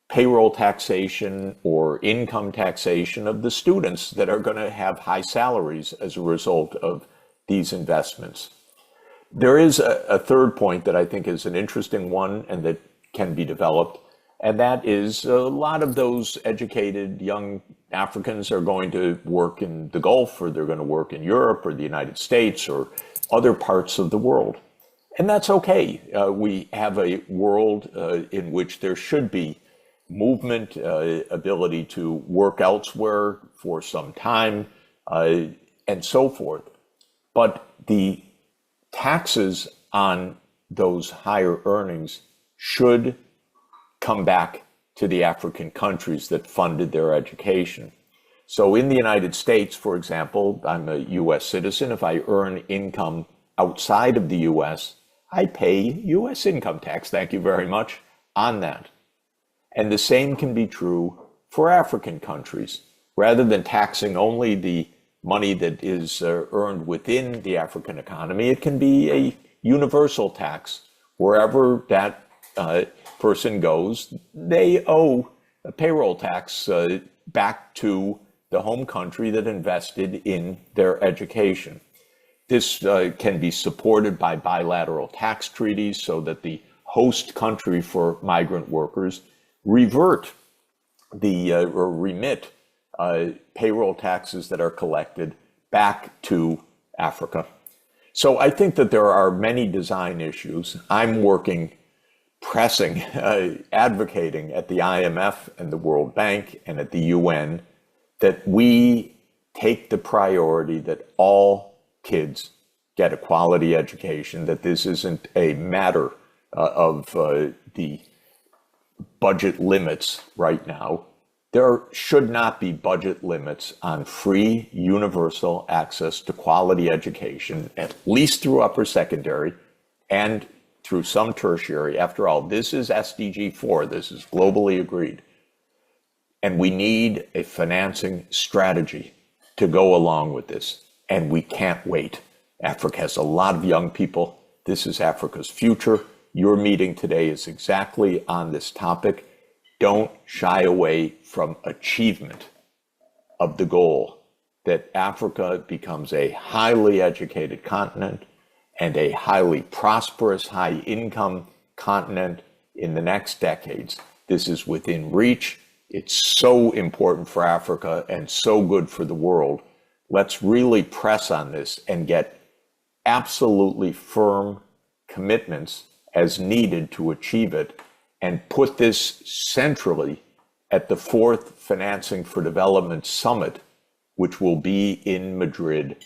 payroll taxation or income taxation of the students that are going to have high salaries as a result of these investments. There is a third point that I think is an interesting one and that can be developed, and that is a lot of those educated young Africans are going to work in the Gulf, or they're going to work in Europe or the United States or other parts of the world. And that's okay. We have a world in which there should be movement, ability to work elsewhere for some time, and so forth. But the taxes on those higher earnings should come back to the African countries that funded their education. So in the United States, for example, I'm a US citizen. If I earn income outside of the US, I pay US income tax, thank you very much, on that. And the same can be true for African countries. Rather than taxing only the money that is earned within the African economy, it can be a universal tax. Wherever that person goes, they owe a payroll tax back to the home country that invested in their education. This can be supported by bilateral tax treaties so that the host country for migrant workers revert or remit payroll taxes that are collected back to Africa. So I think that there are many design issues. I'm working, pressing, advocating at the IMF and the World Bank and at the UN that we take the priority that all kids get a quality education, that this isn't a matter of the budget limits right now. There should not be budget limits on free universal access to quality education, at least through upper secondary and through some tertiary. After all, this is SDG 4, this is globally agreed. And we need a financing strategy to go along with this. And we can't wait. Africa has a lot of young people. This is Africa's future. Your meeting today is exactly on this topic. Don't shy away from achievement of the goal that Africa becomes a highly educated continent and a highly prosperous, high-income continent in the next decades. This is within reach. It's so important for Africa and so good for the world. Let's really press on this and get absolutely firm commitments as needed to achieve it, and put this centrally at the 4th Financing for Development Summit, which will be in Madrid,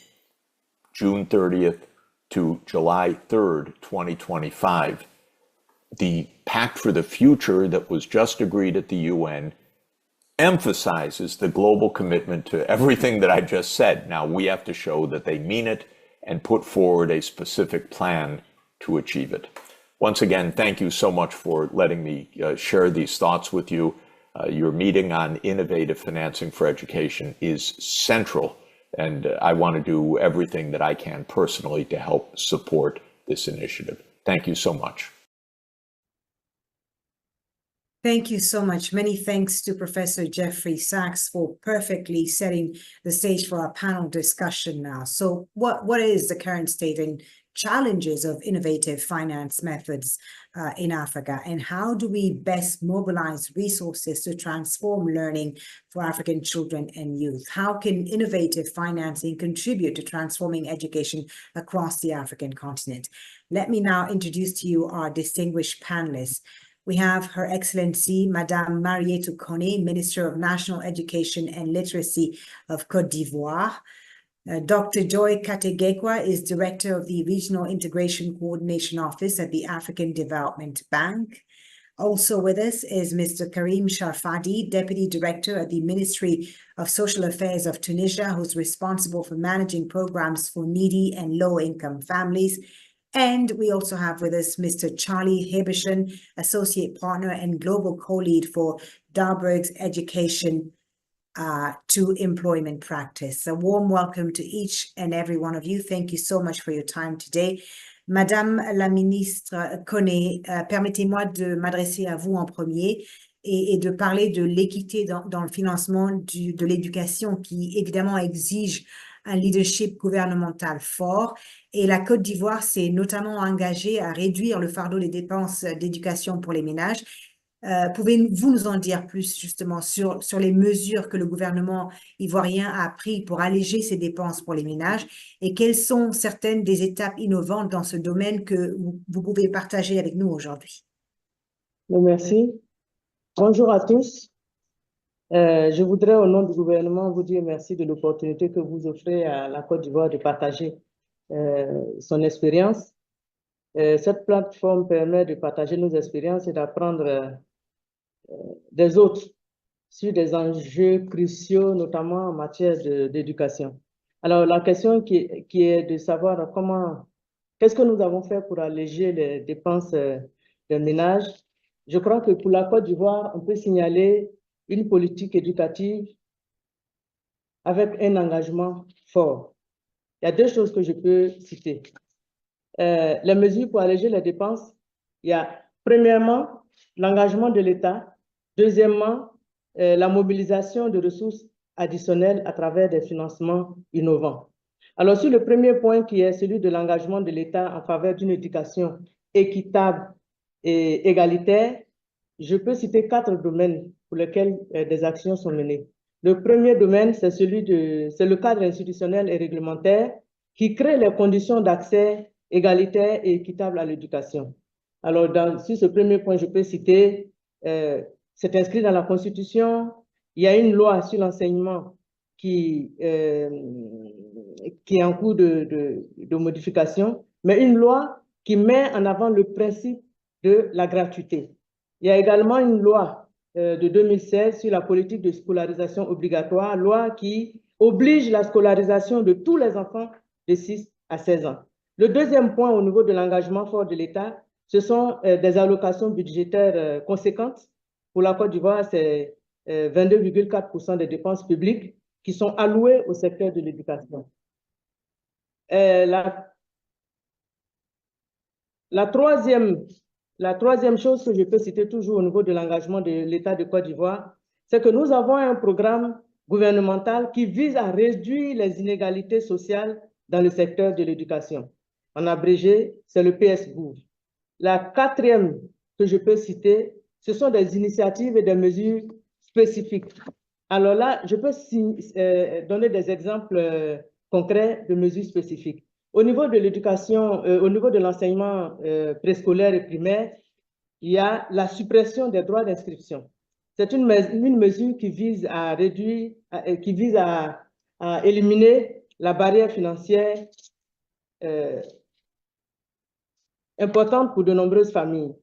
June 30th to July 3rd, 2025. The Pact for the Future that was just agreed at the UN emphasizes the global commitment to everything that I just said. Now we have to show that they mean it and put forward a specific plan to achieve it. Once again, thank you so much for letting me share these thoughts with you. Your meeting on innovative financing for education is central, and I want to do everything that I can personally to help support this initiative. Thank you so much. Thank you so much. Many thanks to Professor Jeffrey Sachs for perfectly setting the stage for our panel discussion now. So what is the current state and challenges of innovative finance methods in Africa, and how do we best mobilize resources to transform learning for African children and youth? How can innovative financing contribute to transforming education across the African continent? Let me now introduce to you our distinguished panelists. We have Her Excellency, Madame Marietou Kone, Minister of National Education and Literacy of Côte d'Ivoire. Dr. Joy Kategekwa is Director of the Regional Integration Coordination Office at the African Development Bank. Also with us is Mr. Karim Sharfadi, Deputy Director at the Ministry of Social Affairs of Tunisia, who's responsible for managing programs for needy and low-income families. And we also have with us Mr. Charlie Hebershen, Associate Partner and Global Co-Lead for Dalberg's Education to Employment Practice. A warm welcome to each and every one of you. Thank you so much for your time today. Madame la ministre Kone, permettez-moi de m'adresser à vous en premier et de parler de l'équité dans le financement de l'éducation qui évidemment exige un leadership gouvernemental fort. Et la Côte d'Ivoire s'est notamment engagée à réduire le fardeau des dépenses d'éducation pour les ménages. Pouvez-vous nous en dire plus justement sur les mesures que le gouvernement ivoirien a prises pour alléger ces dépenses pour les ménages et quelles sont certaines des étapes innovantes dans ce domaine que vous pouvez partager avec nous aujourd'hui? Merci. Bonjour à tous. Je voudrais au nom du gouvernement vous dire merci de l'opportunité que vous offrez à la Côte d'Ivoire de partager son expérience. Cette plateforme permet de partager nos expériences et d'apprendre des autres sur des enjeux cruciaux, notamment en matière d'éducation. Alors, la question qui est de savoir qu'est-ce que nous avons fait pour alléger les dépenses des ménages. Je crois que pour la Côte d'Ivoire, on peut signaler une politique éducative avec un engagement fort. Il y a deux choses que je peux citer. Les mesures pour alléger les dépenses, il y a premièrement l'engagement de l'État, deuxièmement la mobilisation de ressources additionnelles à travers des financements innovants. Alors sur le premier point qui est celui de l'engagement de l'État en faveur d'une éducation équitable et égalitaire, je peux citer 4 domaines pour lesquels des actions sont menées. Le premier domaine, c'est le cadre institutionnel et réglementaire qui crée les conditions d'accès égalitaire et équitable à l'éducation. Alors, sur ce premier point, je peux citer, c'est inscrit dans la Constitution, il y a une loi sur l'enseignement qui est en cours de modification, mais une loi qui met en avant le principe de la gratuité. Il y a également une loi de 2016 sur la politique de scolarisation obligatoire, loi qui oblige la scolarisation de tous les enfants de 6 à 16 ans. Le deuxième point au niveau de l'engagement fort de l'État, ce sont des allocations budgétaires conséquentes. Pour la Côte d'Ivoire, c'est 22,4% des dépenses publiques qui sont allouées au secteur de l'éducation. La troisième chose que je peux citer toujours au niveau de l'engagement de l'État de Côte d'Ivoire, c'est que nous avons un programme gouvernemental qui vise à réduire les inégalités sociales dans le secteur de l'éducation. En abrégé, c'est le PSGouv. La quatrième que je peux citer, ce sont des initiatives et des mesures spécifiques. Alors là, je peux donner des exemples concrets de mesures spécifiques. Au niveau de l'éducation, au niveau de l'enseignement préscolaire et primaire, il y a la suppression des droits d'inscription. C'est une mesure qui vise à réduire, qui vise à éliminer la barrière financière importante pour de nombreuses familles.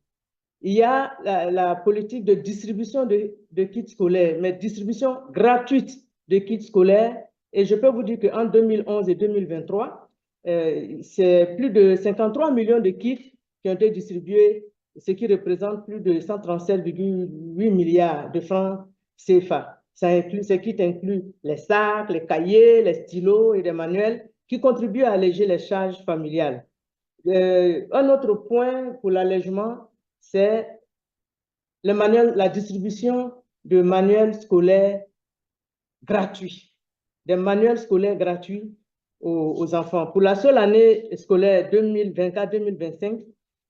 Il y a la politique de distribution de kits scolaires, mais distribution gratuite de kits scolaires. Et je peux vous dire qu'en 2011 et 2023, c'est plus de 53 millions de kits qui ont été distribués, ce qui représente plus de 137,8 milliards de francs CFA. Ces kits incluent les sacs, les cahiers, les stylos et des manuels qui contribuent à alléger les charges familiales. Un autre point pour l'allègement, c'est la distribution de manuels scolaires gratuits. Des manuels scolaires gratuits aux enfants. Pour la seule année scolaire 2024-2025,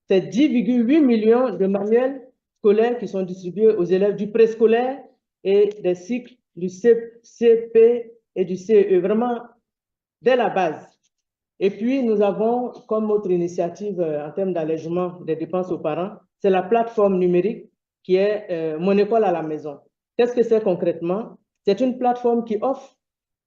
c'est 10,8 millions de manuels scolaires qui sont distribués aux élèves du préscolaire et des cycles du CP et du CE, vraiment dès la base. Et puis, nous avons comme autre initiative en termes d'allègement des dépenses aux parents, c'est la plateforme numérique qui est Mon école à la maison. Qu'est-ce que c'est concrètement? C'est une plateforme qui offre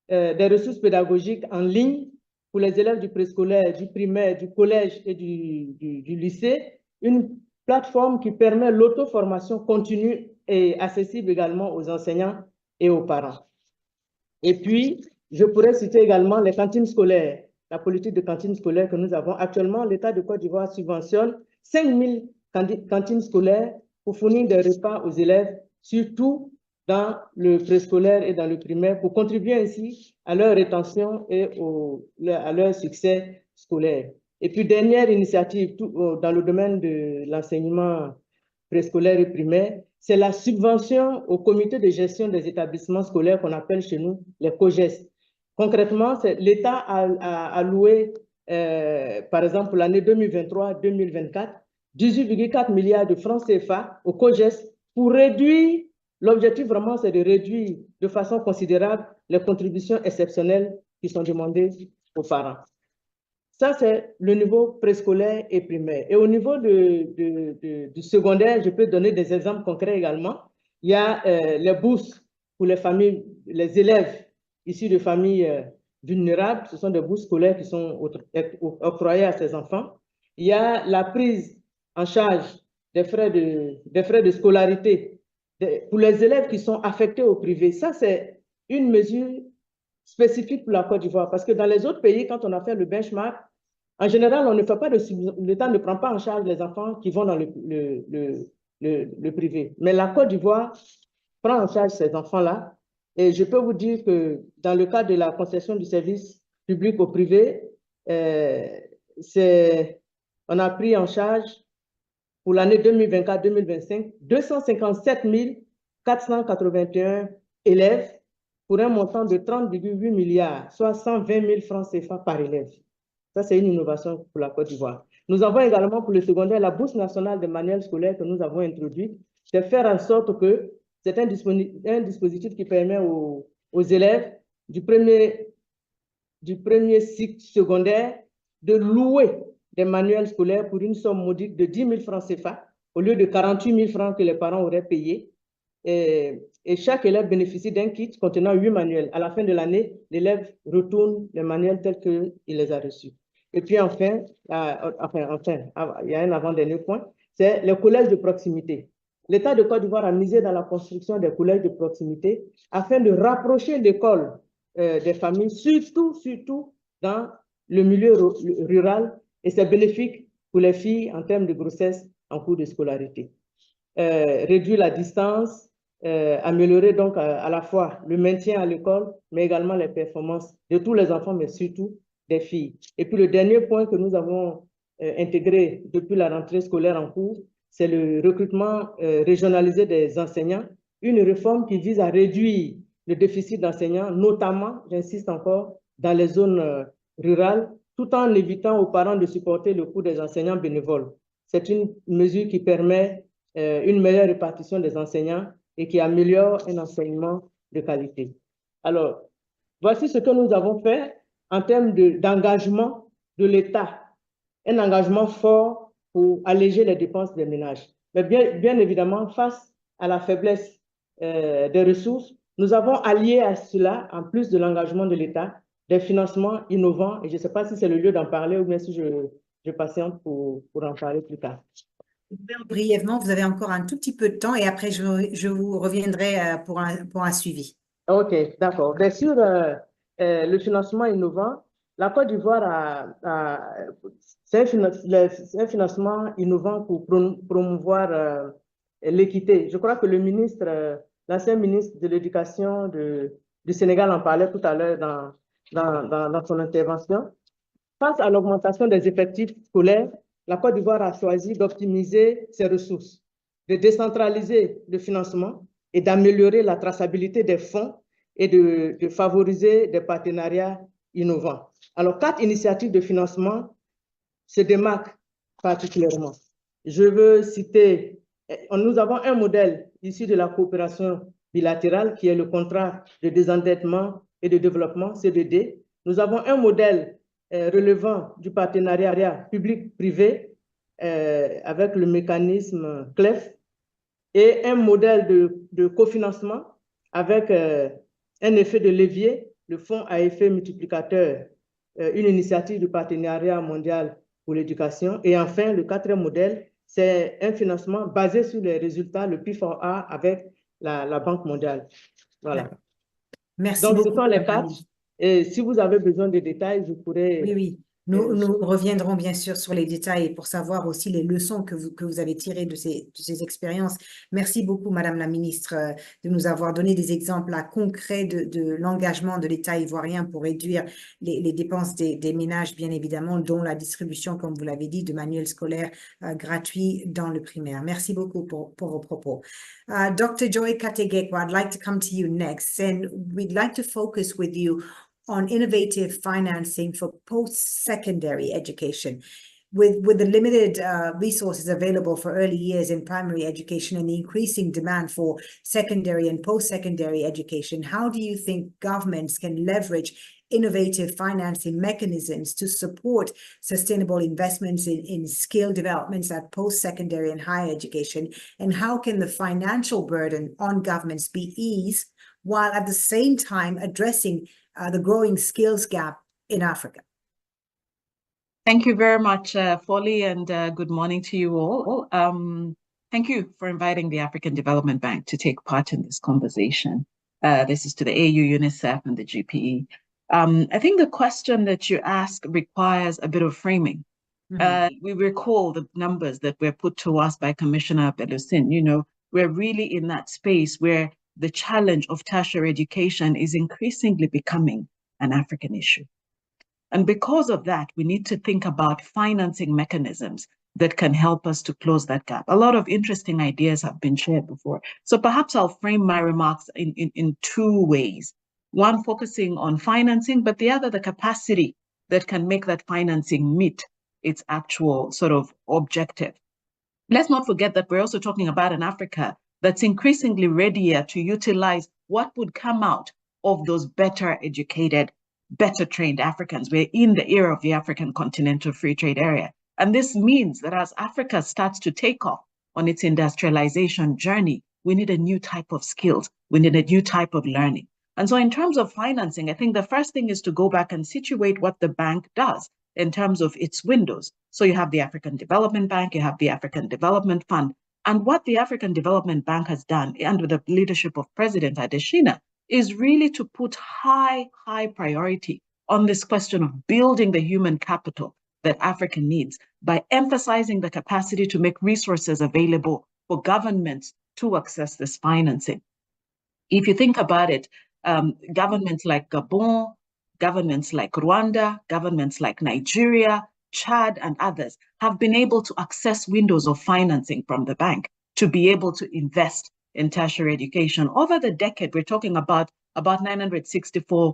des ressources pédagogiques en ligne pour les élèves du préscolaire, du primaire, du collège et du lycée. Une plateforme qui permet l'auto-formation continue et accessible également aux enseignants et aux parents. Et puis, je pourrais citer également les cantines scolaires, la politique de cantines scolaires que nous avons. Actuellement, l'État de Côte d'Ivoire subventionne 5 000 cantines scolaires pour fournir des repas aux élèves, surtout dans le préscolaire et dans le primaire, pour contribuer ainsi à leur rétention et à leur succès scolaire. Et puis, dernière initiative dans le domaine de l'enseignement préscolaire et primaire, c'est la subvention au comité de gestion des établissements scolaires qu'on appelle chez nous les COGES. Concrètement, l'État a alloué, par exemple, pour l'année 2023-2024, 18,4 milliards de francs CFA au COGES pour réduire, l'objectif vraiment c'est de réduire de façon considérable les contributions exceptionnelles qui sont demandées aux parents. Ça, c'est le niveau préscolaire et primaire. Et au niveau du secondaire, je peux donner des exemples concrets également. Il y a les bourses pour les familles, les élèves issus de familles vulnérables. Ce sont des bourses scolaires qui sont octroyées à ces enfants. Il y a la prise en charge des frais de scolarité pour les élèves qui sont affectés au privé. Ça, c'est une mesure spécifique pour la Côte d'Ivoire, parce que dans les autres pays, quand on a fait le benchmark, en général, on ne fait pas l'État ne prend pas en charge les enfants qui vont dans le privé. Mais la Côte d'Ivoire prend en charge ces enfants-là. Et je peux vous dire que dans le cadre de la concession du service public au privé, on a pris en charge pour l'année 2024-2025 257 481 élèves pour un montant de 30,8 milliards, soit 120 000 francs CFA par élève. Ça, c'est une innovation pour la Côte d'Ivoire. Nous avons également pour le secondaire la bourse nationale des manuels scolaires que nous avons introduite. C'est faire en sorte que c'est un dispositif qui permet aux élèves du premier cycle secondaire de louer des manuels scolaires pour une somme modique de 10 000 francs CFA au lieu de 48 000 francs que les parents auraient payés. Et chaque élève bénéficie d'un kit contenant 8 manuels. À la fin de l'année, l'élève retourne les manuels tels qu'il les a reçus. Et puis enfin, il y a un avant-dernier point, c'est les collèges de proximité. L'État de Côte d'Ivoire a misé dans la construction des collèges de proximité afin de rapprocher l'école des familles, surtout dans le milieu rural, et c'est bénéfique pour les filles en termes de grossesse en cours de scolarité. Réduire la distance, améliorer donc à la fois le maintien à l'école, mais également les performances de tous les enfants, mais surtout des filles. Et puis le dernier point que nous avons intégré depuis la rentrée scolaire en cours, c'est le recrutement régionalisé des enseignants, une réforme qui vise à réduire le déficit d'enseignants, notamment, j'insiste encore, dans les zones rurales, tout en évitant aux parents de supporter le coût des enseignants bénévoles. C'est une mesure qui permet une meilleure répartition des enseignants et qui améliore un enseignement de qualité. Alors, voici ce que nous avons fait en termes d'engagement de l'État, un engagement fort pour alléger les dépenses des ménages. Mais bien évidemment, face à la faiblesse des ressources, nous avons allié à cela, en plus de l'engagement de l'État, des financements innovants, et je ne sais pas si c'est le lieu d'en parler ou bien si je patiente pour en parler plus tard. Brièvement, vous avez encore un tout petit peu de temps et après je vous reviendrai pour un suivi. OK, d'accord. Bien sûr, le financement innovant, la Côte d'Ivoire c'est un financement innovant pour promouvoir l'équité. Je crois que le ministre, l'ancien ministre de l'Éducation du Sénégal en parlait tout à l'heure dans son intervention. Face à l'augmentation des effectifs scolaires, la Côte d'Ivoire a choisi d'optimiser ses ressources, de décentraliser le financement et d'améliorer la traçabilité des fonds et de favoriser des partenariats innovants. Alors, 4 initiatives de financement se démarquent particulièrement. Je veux citer, nous avons un modèle issu de la coopération bilatérale qui est le contrat de désendettement et de développement, CDD. Nous avons un modèle relevant du partenariat public-privé avec le mécanisme CLEF et un modèle de cofinancement avec un effet de levier, le fonds à effet multiplicateur, une initiative du partenariat mondial pour l'éducation. Et enfin, le 4e modèle, c'est un financement basé sur les résultats, le P4A avec la Banque mondiale. Voilà. Merci Donc, beaucoup. ce sont les 4. Et si vous avez besoin de détails, je pourrais... Oui, oui. Nous reviendrons bien sûr sur les détails pour savoir aussi les leçons que vous avez tirées de ces expériences. Merci beaucoup, Madame la Ministre, de nous avoir donné des exemples concrets de l'engagement de l'État ivoirien pour réduire les dépenses des ménages, bien évidemment, dont la distribution, comme vous l'avez dit, de manuels scolaires gratuits dans le primaire. Merci beaucoup pour vos propos. Dr. Joy Kategekwa, I'd like to come to you next, and we'd like to focus with you on innovative financing for post-secondary education. With the limited resources available for early years in primary education and the increasing demand for secondary and post-secondary education, how do you think governments can leverage innovative financing mechanisms to support sustainable investments in skill developments at post-secondary and higher education? And how can the financial burden on governments be eased while at the same time addressing the growing skills gap in Africa? Thank you very much, Folly, and good morning to you all. Thank you for inviting the African Development Bank to take part in this conversation. This is to the AU-UNICEF and the GPE. I think the question that you ask requires a bit of framing. We recall the numbers that were put to us by Commissioner Belusin. You know, we're really in that space where the challenge of tertiary education is increasingly becoming an African issue. And because of that, we need to think about financing mechanisms that can help us to close that gap. A lot of interesting ideas have been shared before. So perhaps I'll frame my remarks in 2 ways. One, focusing on financing, but the other, the capacity that can make that financing meet its actual sort of objective. Let's not forget that we're also talking about an Africa that's increasingly readier to utilize what would come out of those better educated, better trained Africans. We're in the era of the African Continental Free Trade Area. And this means that as Africa starts to take off on its industrialization journey, we need a new type of skills. We need a new type of learning. And so in terms of financing, I think the first thing is to go back and situate what the bank does in terms of its windows. So you have the African Development Bank, you have the African Development Fund. And what the African Development Bank has done under the leadership of President Adesina is really to put high priority on this question of building the human capital that Africa needs by emphasizing the capacity to make resources available for governments to access this financing. If you think about it, governments like Gabon, governments like Rwanda, governments like Nigeria, Chad, and others have been able to access windows of financing from the bank to be able to invest in tertiary education. Over the decade, we're talking about $964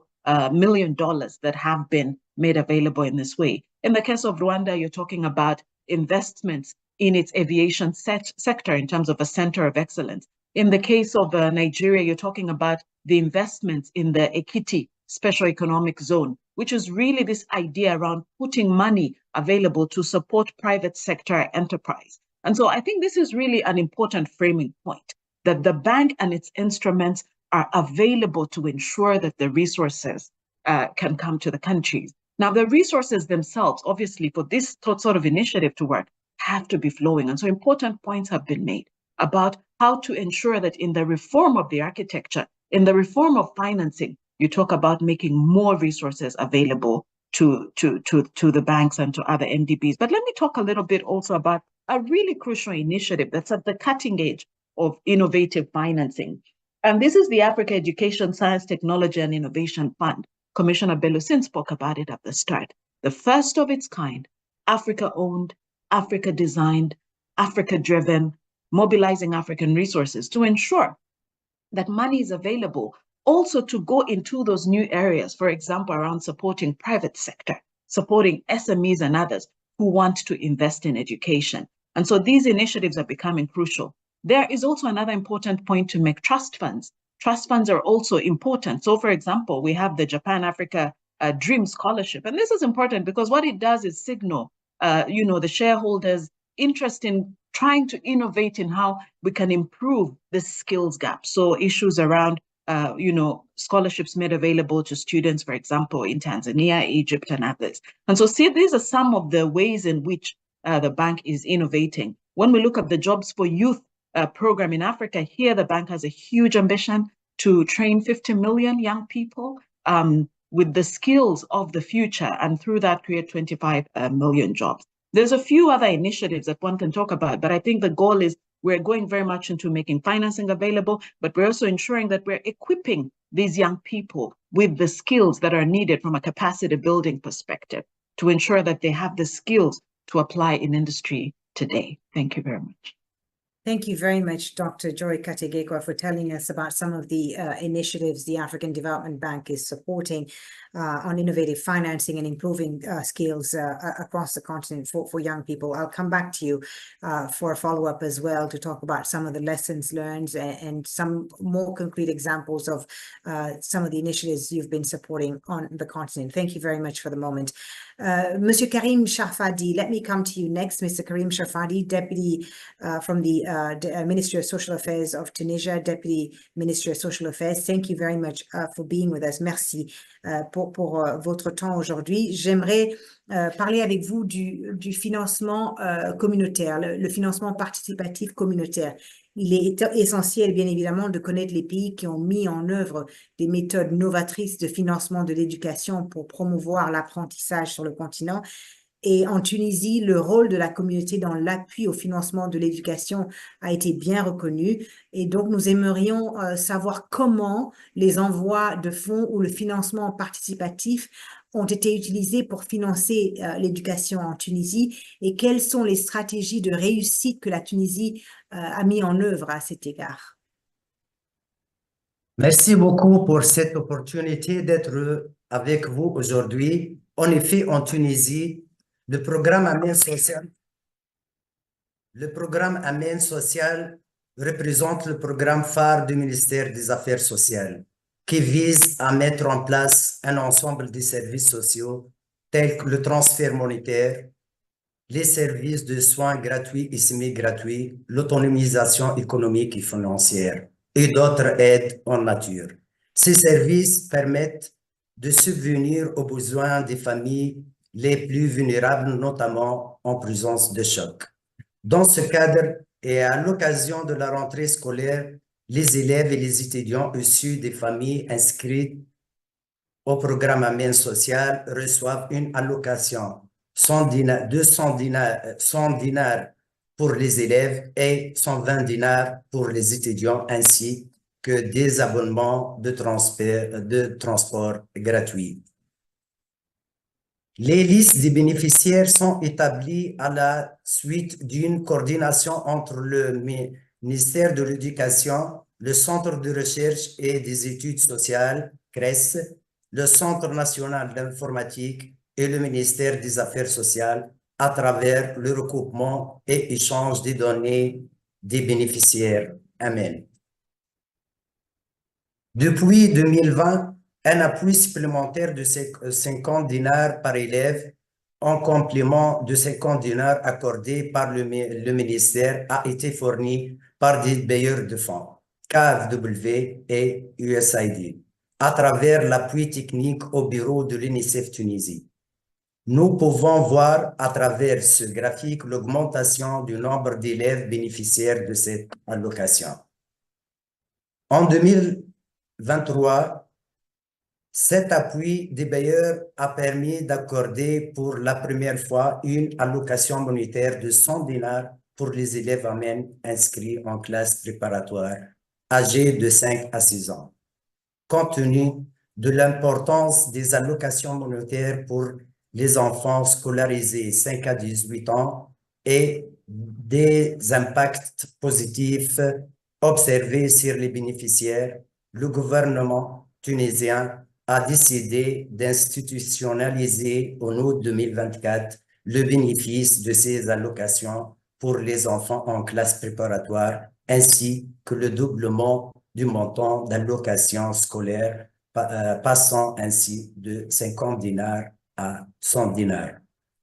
million that have been made available in this way. In the case of Rwanda, you're talking about investments in its aviation sector in terms of a center of excellence. In the case of Nigeria, you're talking about the investments in the Ekiti Special Economic Zone, which is really this idea around putting money available to support private sector enterprise. And so I think this is really an important framing point, that the bank and its instruments are available to ensure that the resources can come to the countries. Now, the resources themselves, obviously, for this sort of initiative to work, have to be flowing. And so important points have been made about how to ensure that in the reform of the architecture, in the reform of financing, you talk about making more resources available to the banks and to other MDBs. But let me talk a little bit also about a really crucial initiative that's at the cutting edge of innovative financing. And this is the Africa Education, Science, Technology, and Innovation Fund. Commissioner Belusin spoke about it at the start. The first of its kind, Africa-owned, Africa-designed, Africa-driven, mobilizing African resources to ensure that money is available also to go into those new areas, for example, around supporting private sector, supporting SMEs and others who want to invest in education. And so these initiatives are becoming crucial. There is also another important point to make: trust funds. Trust funds are also important. So, for example, we have the Japan Africa Dream Scholarship. And this is important because what it does is signal, the shareholders' interest in trying to innovate in how we can improve the skills gap. So issues around, scholarships made available to students, for example, in Tanzania, Egypt, and others. And so these are some of the ways in which the bank is innovating. When we look at the Jobs for Youth program in Africa, here the bank has a huge ambition to train 50 million young people with the skills of the future, and through that create 25 million jobs. There's a few other initiatives that one can talk about, but I think the goal is we're going very much into making financing available, but we're also ensuring that we're equipping these young people with the skills that are needed from a capacity building perspective to ensure that they have the skills to apply in industry today. Thank you very much. Thank you very much, Dr. Joy Kategekwa, for telling us about some of the initiatives the African Development Bank is supporting on innovative financing and improving skills across the continent for young people. I'll come back to you for a follow-up as well to talk about some of the lessons learned and some more concrete examples of some of the initiatives you've been supporting on the continent. Thank you very much for the moment. Monsieur Karim Shafadi, let me come to you next. Mr. Karim Shafadi, Deputy from the Ministry of Social Affairs of Tunisia, Deputy Ministry of Social Affairs. Thank you very much for being with us. Merci pour votre temps aujourd'hui. J'aimerais parler avec vous du financement communautaire, le financement participatif communautaire. Il est essentiel, bien évidemment, de connaître les pays qui ont mis en œuvre des méthodes novatrices de financement de l'éducation pour promouvoir l'apprentissage sur le continent. Et en Tunisie, le rôle de la communauté dans l'appui au financement de l'éducation a été bien reconnu. Et donc, nous aimerions savoir comment les envois de fonds ou le financement participatif ont été utilisés pour financer l'éducation en Tunisie et quelles sont les stratégies de réussite que la Tunisie a mis en œuvre à cet égard. Merci beaucoup pour cette opportunité d'être avec vous aujourd'hui. En effet, en Tunisie, le programme Amen Social représente le programme phare du ministère des Affaires sociales qui vise à mettre en place un ensemble de services sociaux tels que le transfert monétaire, les services de soins gratuits et semi-gratuits, l'autonomisation économique et financière et d'autres aides en nature. Ces services permettent de subvenir aux besoins des familles les plus vulnérables, notamment en présence de choc. Dans ce cadre, et à l'occasion de la rentrée scolaire, les élèves et les étudiants issus des familles inscrites au programme Amen Social reçoivent une allocation 200 dinars pour les élèves et 120 dinars pour les étudiants, ainsi que des abonnements de transport gratuits. Les listes des bénéficiaires sont établies à la suite d'une coordination entre le ministère de l'Éducation, le Centre de recherche et des études sociales, CRES, le Centre national d'informatique et le ministère des Affaires sociales à travers le recoupement et échange des données des bénéficiaires. Amen. Depuis 2020, un appui supplémentaire de 50 dinars par élève en complément de 50 dinars accordés par le ministère a été fourni par des bailleurs de fonds, KfW et USAID, à travers l'appui technique au bureau de l'UNICEF Tunisie. Nous pouvons voir à travers ce graphique l'augmentation du nombre d'élèves bénéficiaires de cette allocation. En 2023, cet appui des bailleurs a permis d'accorder pour la première fois une allocation monétaire de 100 dinars pour les élèves Amen inscrits en classe préparatoire, âgés de 5 à 6 ans. Compte tenu de l'importance des allocations monétaires pour les enfants scolarisés 5 à 18 ans et des impacts positifs observés sur les bénéficiaires, le gouvernement tunisien a décidé d'institutionnaliser en août 2024 le bénéfice de ces allocations pour les enfants en classe préparatoire, ainsi que le doublement du montant d'allocation scolaire, passant ainsi de 50 dinars à 100 dinars.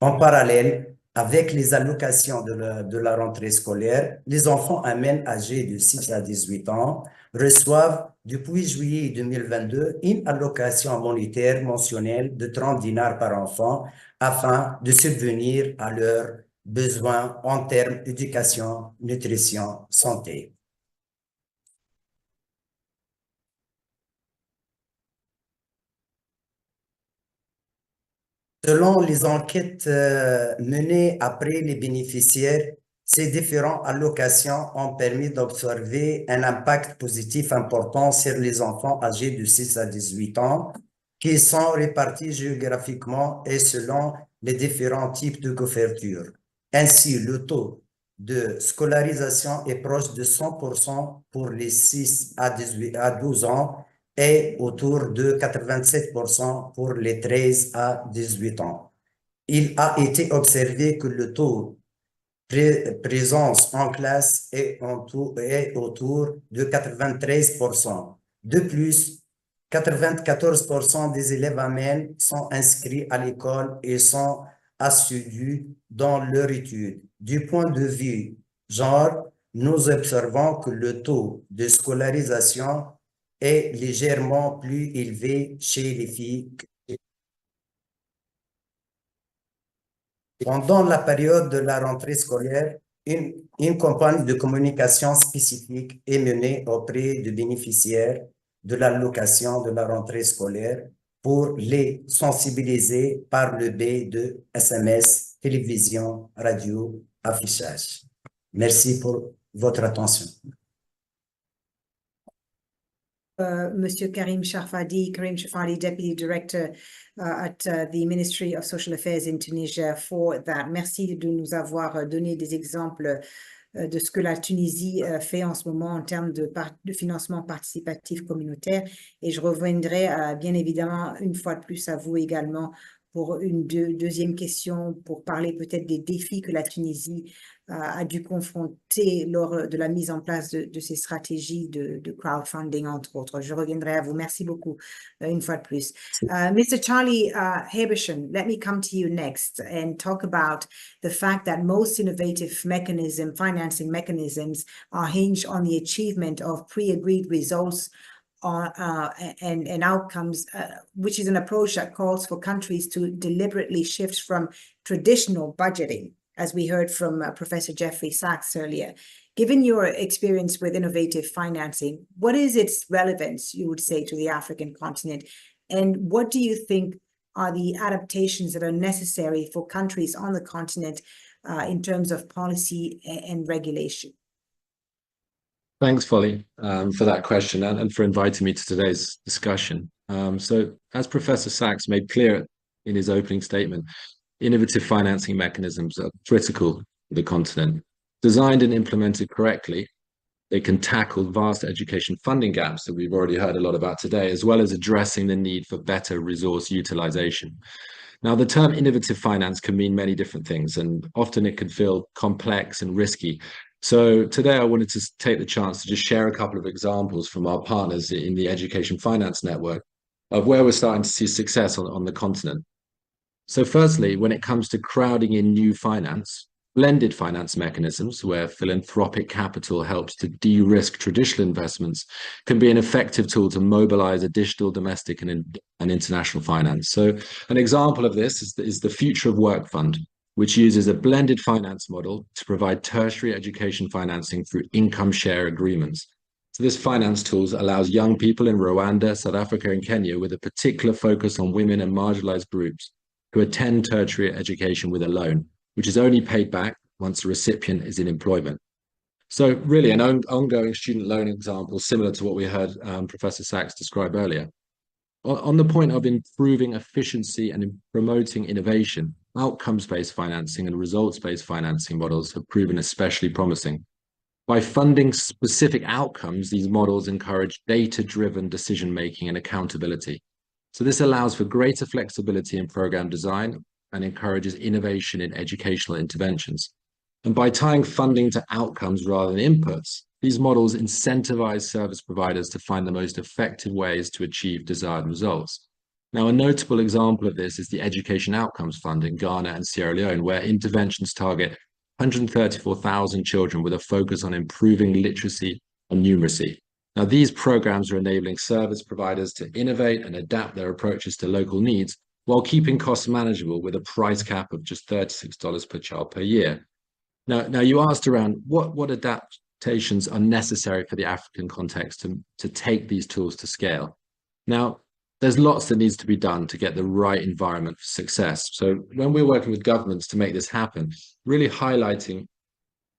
En parallèle, avec les allocations de la rentrée scolaire, les enfants âgés de 6 à 18 ans reçoivent depuis juillet 2022 une allocation monétaire mensuelle de 30 dinars par enfant afin de subvenir à leurs besoins en termes d'éducation, nutrition, santé. Selon les enquêtes menées après les bénéficiaires, ces différentes allocations ont permis d'observer un impact positif important sur les enfants âgés de 6 à 18 ans qui sont répartis géographiquement et selon les différents types de couverture. Ainsi, le taux de scolarisation est proche de 100% pour les 6 à 12 ans et autour de 87% pour les 13 à 18 ans. Il a été observé que le taux de présence en classe est autour de 93%. De plus, 94% des élèves amènes sont inscrits à l'école et sont assidus dans leur étude. Du point de vue genre, nous observons que le taux de scolarisation est légèrement plus élevé chez les filles. Pendant la période de la rentrée scolaire, une campagne de communication spécifique est menée auprès des bénéficiaires de l'allocation de la rentrée scolaire pour les sensibiliser par le biais de SMS, télévision, radio, affichage. Merci pour votre attention. Monsieur Karim Shafadi, Deputy Director at the Ministry of Social Affairs in Tunisia, for that. Merci de nous avoir donné des exemples de ce que la Tunisie fait en ce moment en termes de financement participatif communautaire. Et je reviendrai bien évidemment une fois de plus à vous également pour une deuxième question, pour parler peut-être des défis que la Tunisie a dû confronter lors de la mise en place de ces stratégies de crowdfunding, entre autres. Je reviendrai à vous. Merci beaucoup une fois de plus. Mr. Charlie Hebershen, let me come to you next and talk about the fact that most innovative financing mechanisms are hinged on the achievement of pre-agreed results and outcomes, which is an approach that calls for countries to deliberately shift from traditional budgeting, as we heard from Professor Jeffrey Sachs earlier. Given your experience with innovative financing, what is its relevance, you would say, to the African continent? And what do you think are the adaptations that are necessary for countries on the continent in terms of policy and regulation? Thanks, Folly, for that question and for inviting me to today's discussion. So, as Professor Sachs made clear in his opening statement, innovative financing mechanisms are critical for the continent. Designed and implemented correctly, they can tackle vast education funding gaps that we've already heard a lot about today, as well as addressing the need for better resource utilization. Now, the term innovative finance can mean many different things, and often it can feel complex and risky. So today I wanted to take the chance to just share a couple of examples from our partners in the Education Finance Network of where we're starting to see success on the continent. So firstly, when it comes to crowding in new finance, blended finance mechanisms where philanthropic capital helps to de-risk traditional investments can be an effective tool to mobilize additional domestic and international finance. So an example of this is the Future of Work Fund, which uses a blended finance model to provide tertiary education financing through income share agreements. So this finance tool allows young people in Rwanda, South Africa, and Kenya with a particular focus on women and marginalized groups who attend tertiary education with a loan, which is only paid back once the recipient is in employment. So really an ongoing student loan example similar to what we heard Professor Sachs describe earlier. On the point of improving efficiency and promoting innovation, outcomes-based financing and results-based financing models have proven especially promising. By funding specific outcomes, these models encourage data-driven decision-making and accountability. So this allows for greater flexibility in program design and encourages innovation in educational interventions. And by tying funding to outcomes rather than inputs, these models incentivize service providers to find the most effective ways to achieve desired results. Now, a notable example of this is the Education Outcomes Fund in Ghana and Sierra Leone, where interventions target 134,000 children with a focus on improving literacy and numeracy. Now, these programs are enabling service providers to innovate and adapt their approaches to local needs while keeping costs manageable with a price cap of just $36 per child per year. Now you asked around what adaptations are necessary for the African context to take these tools to scale. Now, there's lots that needs to be done to get the right environment for success. So when we're working with governments to make this happen, really highlighting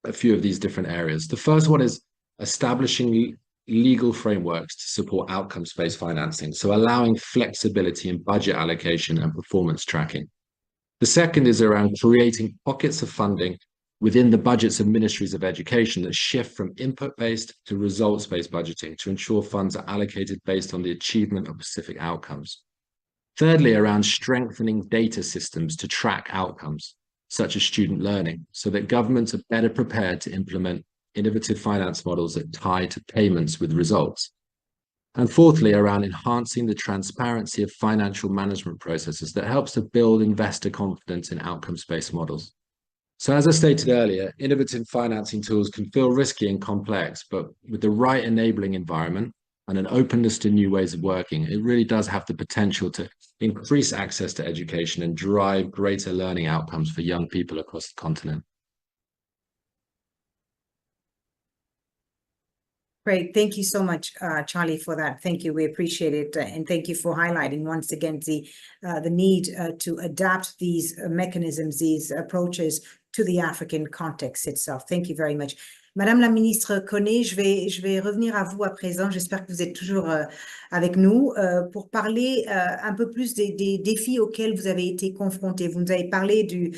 a few of these different areas. The first one is establishing legal frameworks to support outcomes-based financing, so allowing flexibility in budget allocation and performance tracking. The second is around creating pockets of funding within the budgets of ministries of education that shift from input-based to results-based budgeting to ensure funds are allocated based on the achievement of specific outcomes. Thirdly, around strengthening data systems to track outcomes, such as student learning, so that governments are better prepared to implement innovative finance models that tie to payments with results. And fourthly, around enhancing the transparency of financial management processes that helps to build investor confidence in outcomes-based models. So as I stated earlier, innovative financing tools can feel risky and complex, but with the right enabling environment and an openness to new ways of working, it really does have the potential to increase access to education and drive greater learning outcomes for young people across the continent. Great. Thank you so much, Charlie, for that. Thank you. We appreciate it. And thank you for highlighting once again the need to adapt these mechanisms, these approaches to the African context itself. Thank you very much. Madame la ministre Koné, je vais revenir à vous à présent. J'espère que vous êtes toujours avec nous pour parler un peu plus des défis auxquels vous avez été confrontés. Vous nous avez parlé du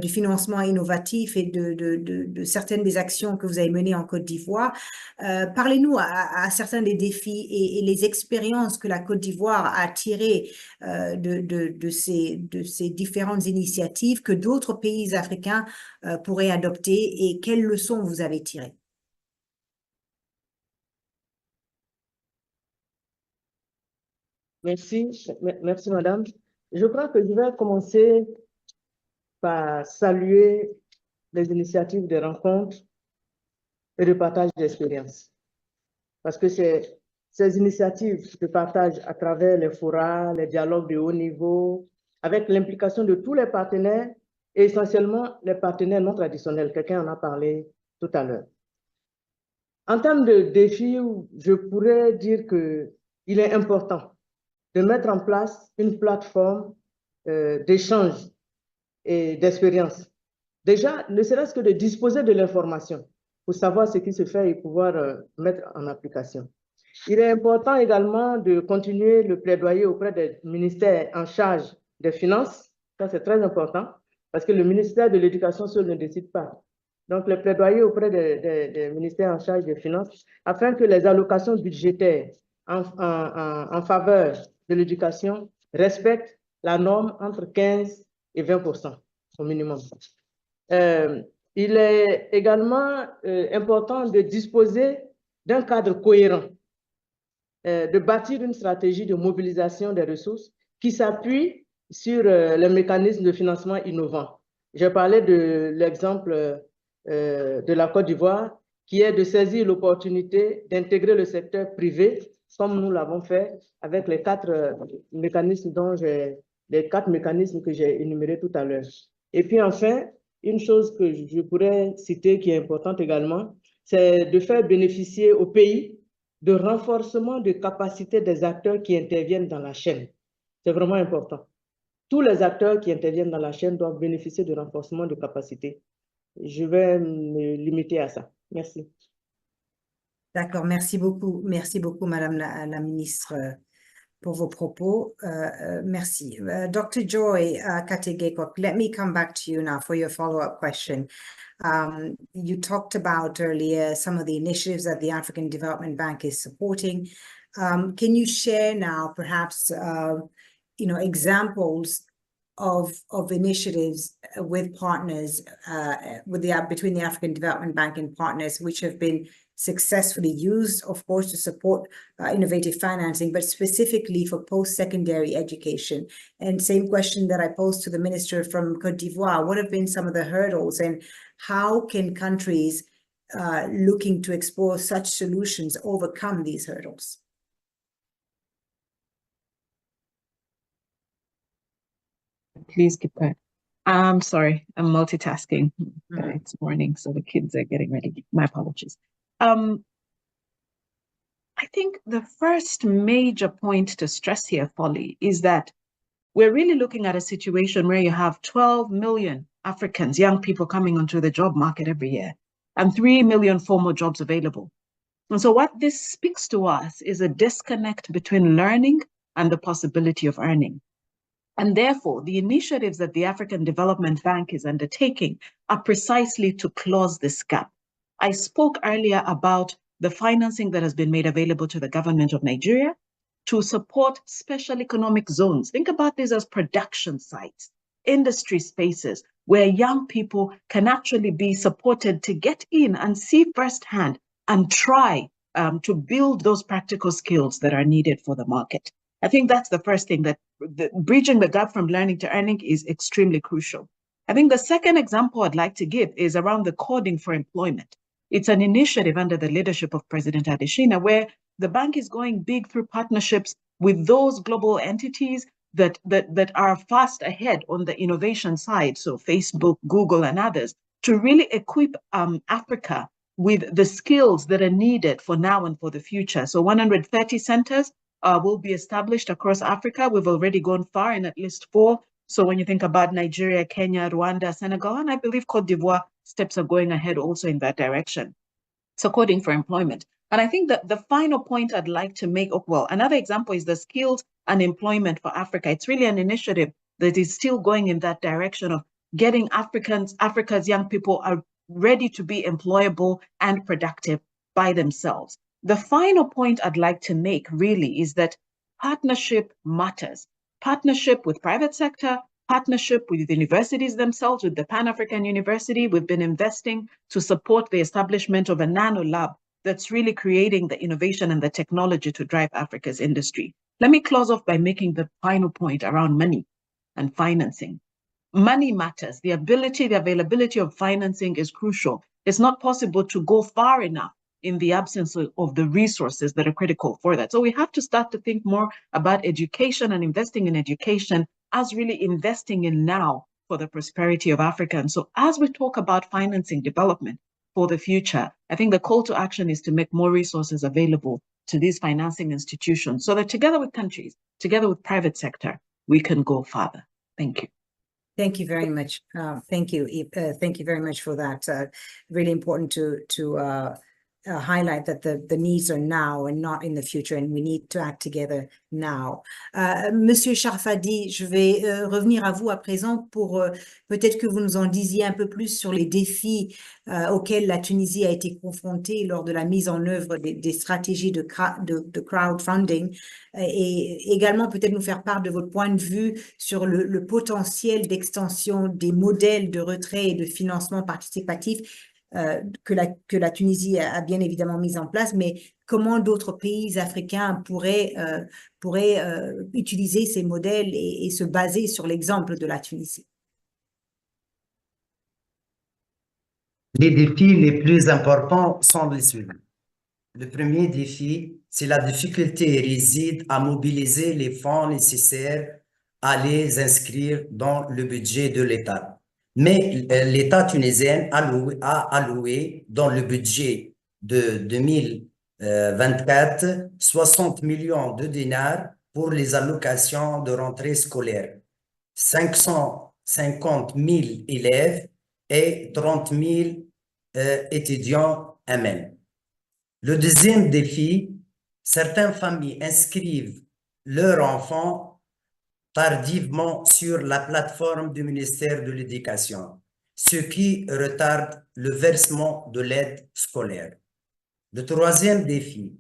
financement innovatif et de certaines des actions que vous avez menées en Côte d'Ivoire. Parlez-nous à certains des défis et les expériences que la Côte d'Ivoire a tirées de ces différentes initiatives que d'autres pays africains pourraient adopter et quelles leçons vous avez tirées. Merci, merci madame. Je crois que je vais commencer par saluer les initiatives de rencontres et de partage d'expériences. Parce que ces initiatives de partage à travers les forats, les dialogues de haut niveau, avec l'implication de tous les partenaires et essentiellement les partenaires non traditionnels. Quelqu'un en a parlé tout à l'heure. En termes de défis, je pourrais dire qu'il est important de mettre en place une plateforme d'échange et d'expérience. Déjà, ne serait-ce que de disposer de l'information pour savoir ce qui se fait et pouvoir mettre en application. Il est important également de continuer le plaidoyer auprès des ministères en charge des finances. Ça, c'est très important parce que le ministère de l'Éducation seul ne décide pas. Donc, le plaidoyer auprès des ministères en charge des finances afin que les allocations budgétaires en faveur de l'éducation respectent la norme entre 15 et 20% au minimum. Il est également important de disposer d'un cadre cohérent, de bâtir une stratégie de mobilisation des ressources qui s'appuie sur les mécanismes de financement innovants. J'ai parlé de l'exemple de la Côte d'Ivoire, qui est de saisir l'opportunité d'intégrer le secteur privé, comme nous l'avons fait avec les quatre mécanismes que j'ai énumérés tout à l'heure. Et puis enfin, une chose que je pourrais citer qui est importante également, c'est de faire bénéficier au pays de renforcement de capacité des acteurs qui interviennent dans la chaîne. C'est vraiment important. Tous les acteurs qui interviennent dans la chaîne doivent bénéficier de renforcement de capacité. Je vais me limiter à ça. Merci. D'accord, merci beaucoup, Madame la ministre pour vos propos. Merci. Dr. Joy Kategekok, let me come back to you now for your follow-up question. You talked about earlier some of the initiatives that the African Development Bank is supporting. Can you share now perhaps examples of initiatives with partners between the African Development Bank and partners which have been successfully used, of course, to support innovative financing, but specifically for post-secondary education? And same question that I posed to the minister from Côte d'Ivoire: what have been some of the hurdles, and how can countries looking to explore such solutions overcome these hurdles? Please keep going. I'm sorry, I'm multitasking. It's morning, so the kids are getting ready. My apologies. I think the first major point to stress here, Folly, is that we're really looking at a situation where you have 12 million Africans, young people, coming onto the job market every year, and 3 million formal jobs available. And so what this speaks to us is a disconnect between learning and the possibility of earning. And therefore, the initiatives that the African Development Bank is undertaking are precisely to close this gap. I spoke earlier about the financing that has been made available to the government of Nigeria to support special economic zones. Think about these as production sites, industry spaces, where young people can actually be supported to get in and see firsthand and try to build those practical skills that are needed for the market. I think that's the first thing, that bridging the gap from learning to earning is extremely crucial. I think the second example I'd like to give is around the coding for employment. It's an initiative under the leadership of President Adesina, where the bank is going big through partnerships with those global entities that are fast ahead on the innovation side, so Facebook, Google, and others, to really equip Africa with the skills that are needed for now and for the future. So 130 centers will be established across Africa. We've already gone far in at least 4. So when you think about Nigeria, Kenya, Rwanda, Senegal, and I believe Côte d'Ivoire, steps are going ahead also in that direction. So coding for employment. And I think that the final point I'd like to make, another example is the Skills and Employment for Africa. It's really an initiative that is still going in that direction of getting Africa's young people are ready to be employable and productive by themselves. The final point I'd like to make really is that partnership matters. Partnership with private sector, partnership with the universities themselves, with the Pan-African University. We've been investing to support the establishment of a nano lab that's really creating the innovation and the technology to drive Africa's industry. Let me close off by making the final point around money and financing. Money matters. The availability of financing is crucial. It's not possible to go far enough in the absence of the resources that are critical for that. So we have to start to think more about education and investing in education as really investing in now for the prosperity of Africa. And so as we talk about financing development for the future, I think the call to action is to make more resources available to these financing institutions so that together with countries, together with private sector, we can go farther. Thank you. Thank you very much. Thank you. Thank you very much for that. Really important to highlight that the needs are now and not in the future, and we need to act together now. Monsieur Charfadi, je vais revenir à vous à présent pour peut-être que vous nous en disiez un peu plus sur les défis auxquels la Tunisie a été confrontée lors de la mise en œuvre des stratégies de crowdfunding, et également peut-être nous faire part de votre point de vue sur le potentiel d'extension des modèles de retrait et de financement participatif que la Tunisie a bien évidemment mis en place, mais comment d'autres pays africains pourraient utiliser ces modèles et se baser sur l'exemple de la Tunisie? Les défis les plus importants sont les suivants. Le premier défi, c'est la difficulté réside à mobiliser les fonds nécessaires à les inscrire dans le budget de l'État. Mais l'État tunisien a alloué dans le budget de 2024 60 millions de dinars pour les allocations de rentrée scolaire, 550 000 élèves et 30 000 étudiants eux-mêmes. Le deuxième défi, certaines familles inscrivent leurs enfants tardivement sur la plateforme du ministère de l'Éducation, ce qui retarde le versement de l'aide scolaire. Le troisième défi,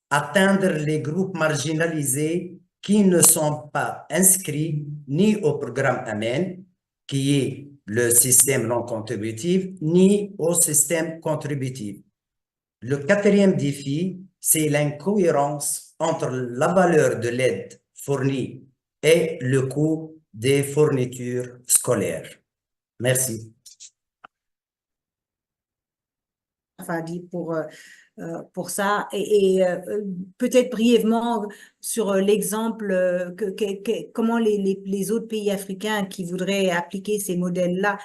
atteindre les groupes marginalisés qui ne sont pas inscrits ni au programme AMEN, qui est le système non contributif, ni au système contributif. Le quatrième défi, c'est l'incohérence entre la valeur de l'aide fournie et le coût des fournitures scolaires. Merci. Fadi pour ça et peut-être brièvement sur l'exemple comment les autres pays africains qui voudraient appliquer ces modèles-là,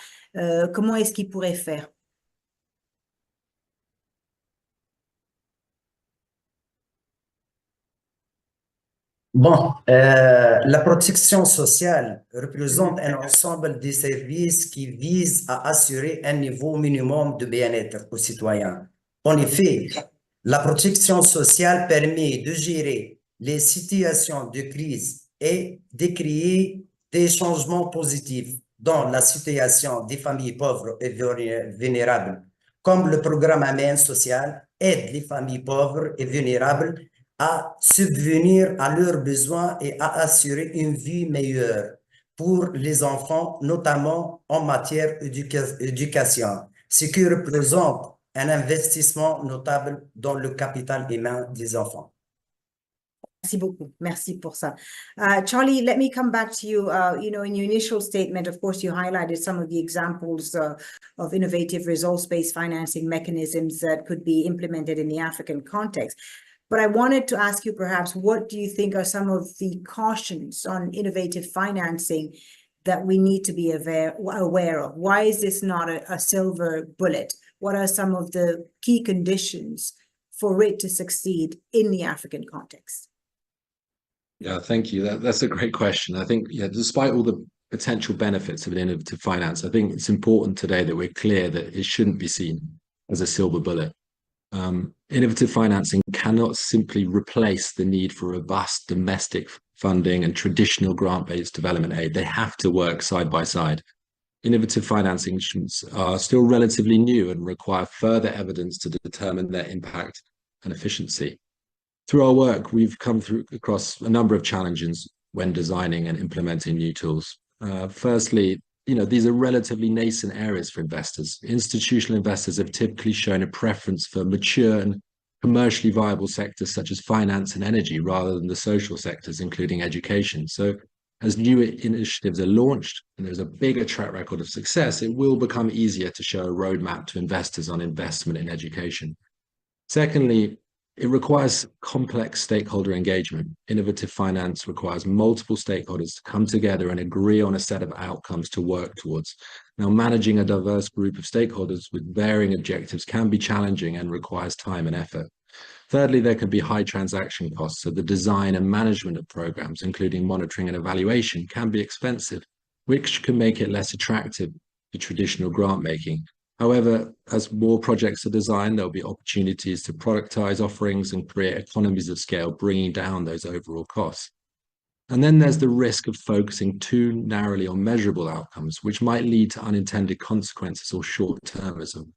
comment est-ce qu'ils pourraient faire? Bon, la protection sociale représente un ensemble de services qui visent à assurer un niveau minimum de bien-être aux citoyens. En effet, la protection sociale permet de gérer les situations de crise et de créer des changements positifs dans la situation des familles pauvres et vulnérables, comme le programme AMEN social aide les familles pauvres et vulnérables à subvenir à leurs besoins et à assurer une vie meilleure pour les enfants, notamment en matière d'éducation, ce qui représente un investissement notable dans le capital humain des enfants. Merci beaucoup. Merci pour ça. Charlie, let me come back to you. You know, in your initial statement, of course, you highlighted some of the examples of innovative results-based financing mechanisms that could be implemented in the African context. But I wanted to ask you perhaps, what do you think are some of the cautions on innovative financing that we need to be aware of? Why is this not a silver bullet? What are some of the key conditions for it to succeed in the African context? Yeah, thank you. That's a great question. I think, yeah, despite all the potential benefits of innovative finance, I think it's important today that we're clear that it shouldn't be seen as a silver bullet. Innovative financing cannot simply replace the need for robust domestic funding and traditional grant-based development aid. They have to work side by side. Innovative financing instruments are still relatively new and require further evidence to determine their impact and efficiency. Through our work, we've come across a number of challenges when designing and implementing new tools. Firstly, you know, these are relatively nascent areas for investors. Institutional investors have typically shown a preference for mature and commercially viable sectors such as finance and energy rather than the social sectors, including education. So as new initiatives are launched and there's a bigger track record of success, it will become easier to show a roadmap to investors on investment in education. Secondly, it requires complex stakeholder engagement. Innovative finance requires multiple stakeholders to come together and agree on a set of outcomes to work towards. Now, managing a diverse group of stakeholders with varying objectives can be challenging and requires time and effort. Thirdly, there can be high transaction costs, so the design and management of programs, including monitoring and evaluation, can be expensive, which can make it less attractive to traditional grant making. However, as more projects are designed, there'll be opportunities to productize offerings and create economies of scale, bringing down those overall costs. And then there's the risk of focusing too narrowly on measurable outcomes, which might lead to unintended consequences or short-termism.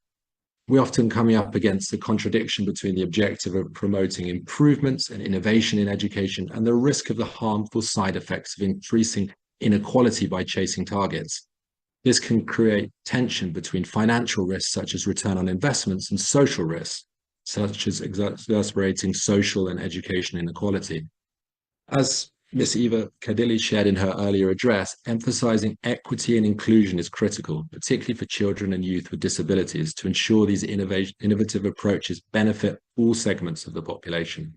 We often come up against the contradiction between the objective of promoting improvements and innovation in education and the risk of the harmful side effects of increasing inequality by chasing targets. This can create tension between financial risks, such as return on investments, and social risks, such as exacerbating social and education inequality. As Ms. Eva Kadili shared in her earlier address, emphasizing equity and inclusion is critical, particularly for children and youth with disabilities, to ensure these innovative approaches benefit all segments of the population.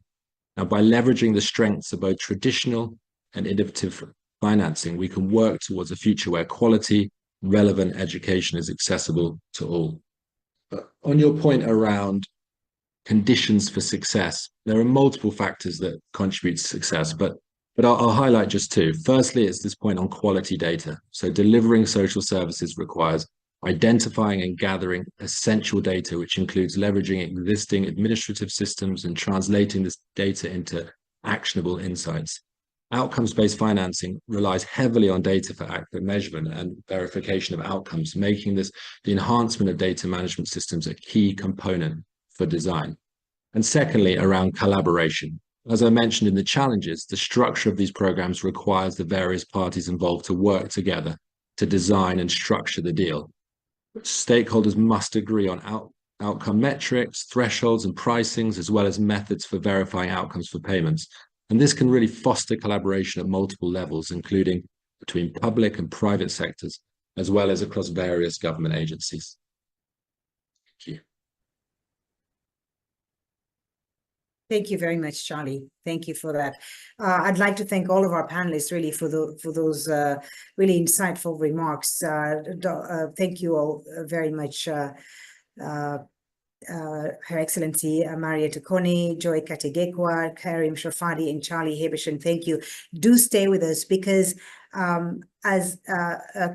Now, by leveraging the strengths of both traditional and innovative financing, we can work towards a future where quality, relevant education is accessible to all. But on your point around conditions for success, there are multiple factors that contribute to success, but I'll highlight just two. Firstly, it's this point on quality data. So delivering social services requires identifying and gathering essential data, which includes leveraging existing administrative systems and translating this data into actionable insights. Outcomes-based financing relies heavily on data for accurate measurement and verification of outcomes, making the enhancement of data management systems a key component for design. And secondly, around collaboration. As I mentioned in the challenges, the structure of these programs requires the various parties involved to work together to design and structure the deal. Stakeholders must agree on outcome metrics, thresholds, and pricings, as well as methods for verifying outcomes for payments. And this can really foster collaboration at multiple levels, including between public and private sectors, as well as across various government agencies. Thank you. Thank you very much, Charlie. Thank you for that. I'd like to thank all of our panelists really for those really insightful remarks. Thank you all very much. Her Excellency Marietta Kone, Joy Kategekwa, Karim Shafadi, and Charlie Habishan, thank you. Do stay with us because as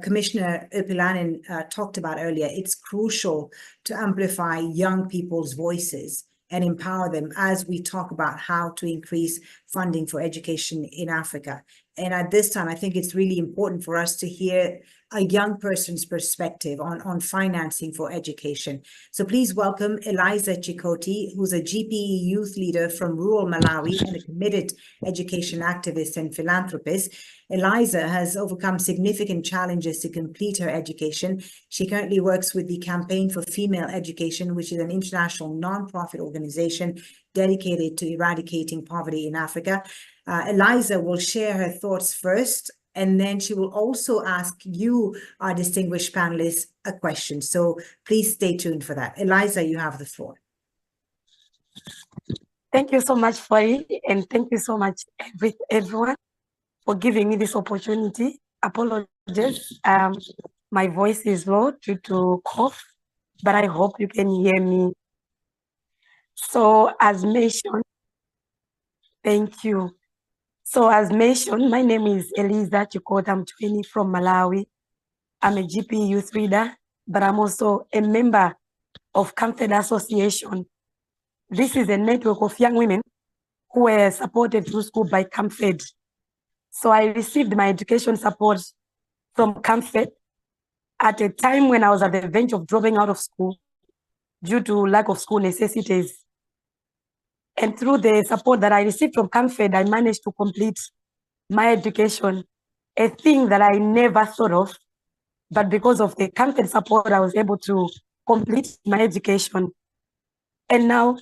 Commissioner Öpilainen talked about earlier, it's crucial to amplify young people's voices and empower them as we talk about how to increase funding for education in Africa. And at this time, I think it's really important for us to hear a young person's perspective on financing for education. So please welcome Eliza Chikoti, who's a GPE youth leader from rural Malawi and a committed education activist and philanthropist. Eliza has overcome significant challenges to complete her education. She currently works with the Campaign for Female Education, which is an international nonprofit organization dedicated to eradicating poverty in Africa. Eliza will share her thoughts first, and then she will also ask you, our distinguished panelists, a question. So please stay tuned for that. Eliza, you have the floor. Thank you so much, Fai, and thank you so much, everyone, for giving me this opportunity. Apologies, my voice is low due to cough, but I hope you can hear me. So as mentioned, thank you. So as mentioned, my name is Eliza Chikoti. I'm 20 from Malawi. I'm a GP youth leader, but I'm also a member of Comfort Association. This is a network of young women who were supported through school by Comfort. So I received my education support from Comfort at a time when I was at the verge of dropping out of school due to lack of school necessities. And through the support that I received from Comfort, I managed to complete my education, a thing that I never thought of. But because of the Comfort support, I was able to complete my education. And now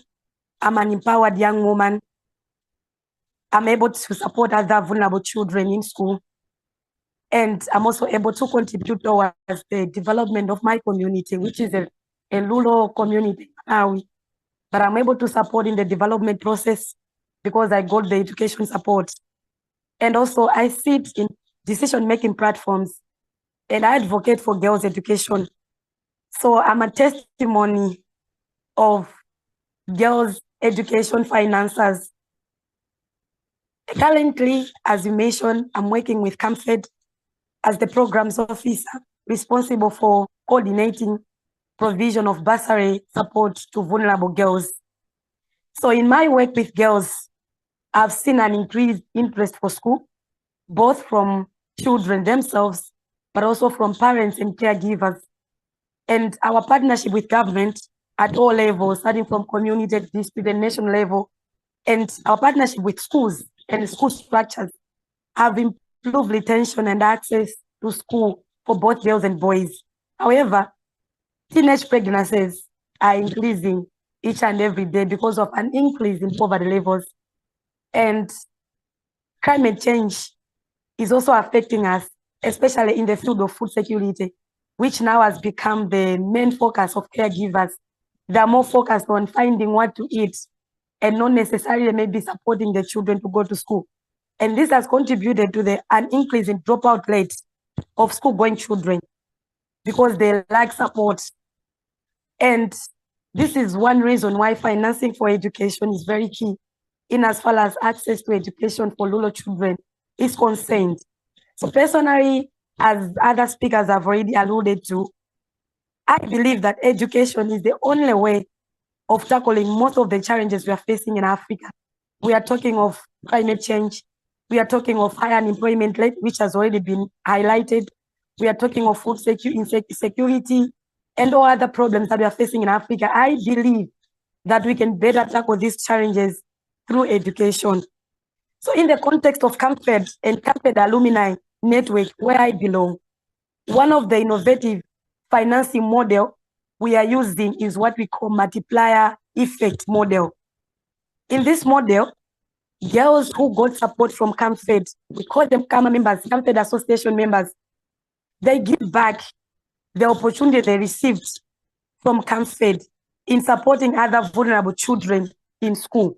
I'm an empowered young woman. I'm able to support other vulnerable children in school. And I'm also able to contribute towards the development of my community, which is a rural community now. But I'm able to support in the development process because I got the education support. And also I sit in decision-making platforms and I advocate for girls' education. So I'm a testimony of girls' education financiers. Currently, as you mentioned, I'm working with Comfort as the programs officer responsible for coordinating provision of bursary support to vulnerable girls. So in my work with girls, I've seen an increased interest for school, both from children themselves, but also from parents and caregivers. And our partnership with government at all levels, starting from community, district, and national level, and our partnership with schools and school structures have improved retention and access to school for both girls and boys. However, teenage pregnancies are increasing each and every day because of an increase in poverty levels. And climate change is also affecting us, especially in the field of food security, which now has become the main focus of caregivers. They are more focused on finding what to eat and not necessarily maybe supporting the children to go to school. And this has contributed to an increase in dropout rates of school-going children because they lack support. And this is one reason why financing for education is very key in as far as access to education for rural children is concerned. So personally, as other speakers have already alluded to, I believe that education is the only way of tackling most of the challenges we are facing in Africa. We are talking of climate change, We are talking of high unemployment rate, which has already been highlighted. We are talking of food insecurity and all other problems that we are facing in Africa. I believe that we can better tackle these challenges through education. So in the context of CAMFED and CAMFED Alumni Network, where I belong, one of the innovative financing model we are using is what we call multiplier effect model. In this model, girls who got support from CAMFED, we call them CAMA members, CAMFED Association members, they give back the opportunity they received from CAMFED in supporting other vulnerable children in school.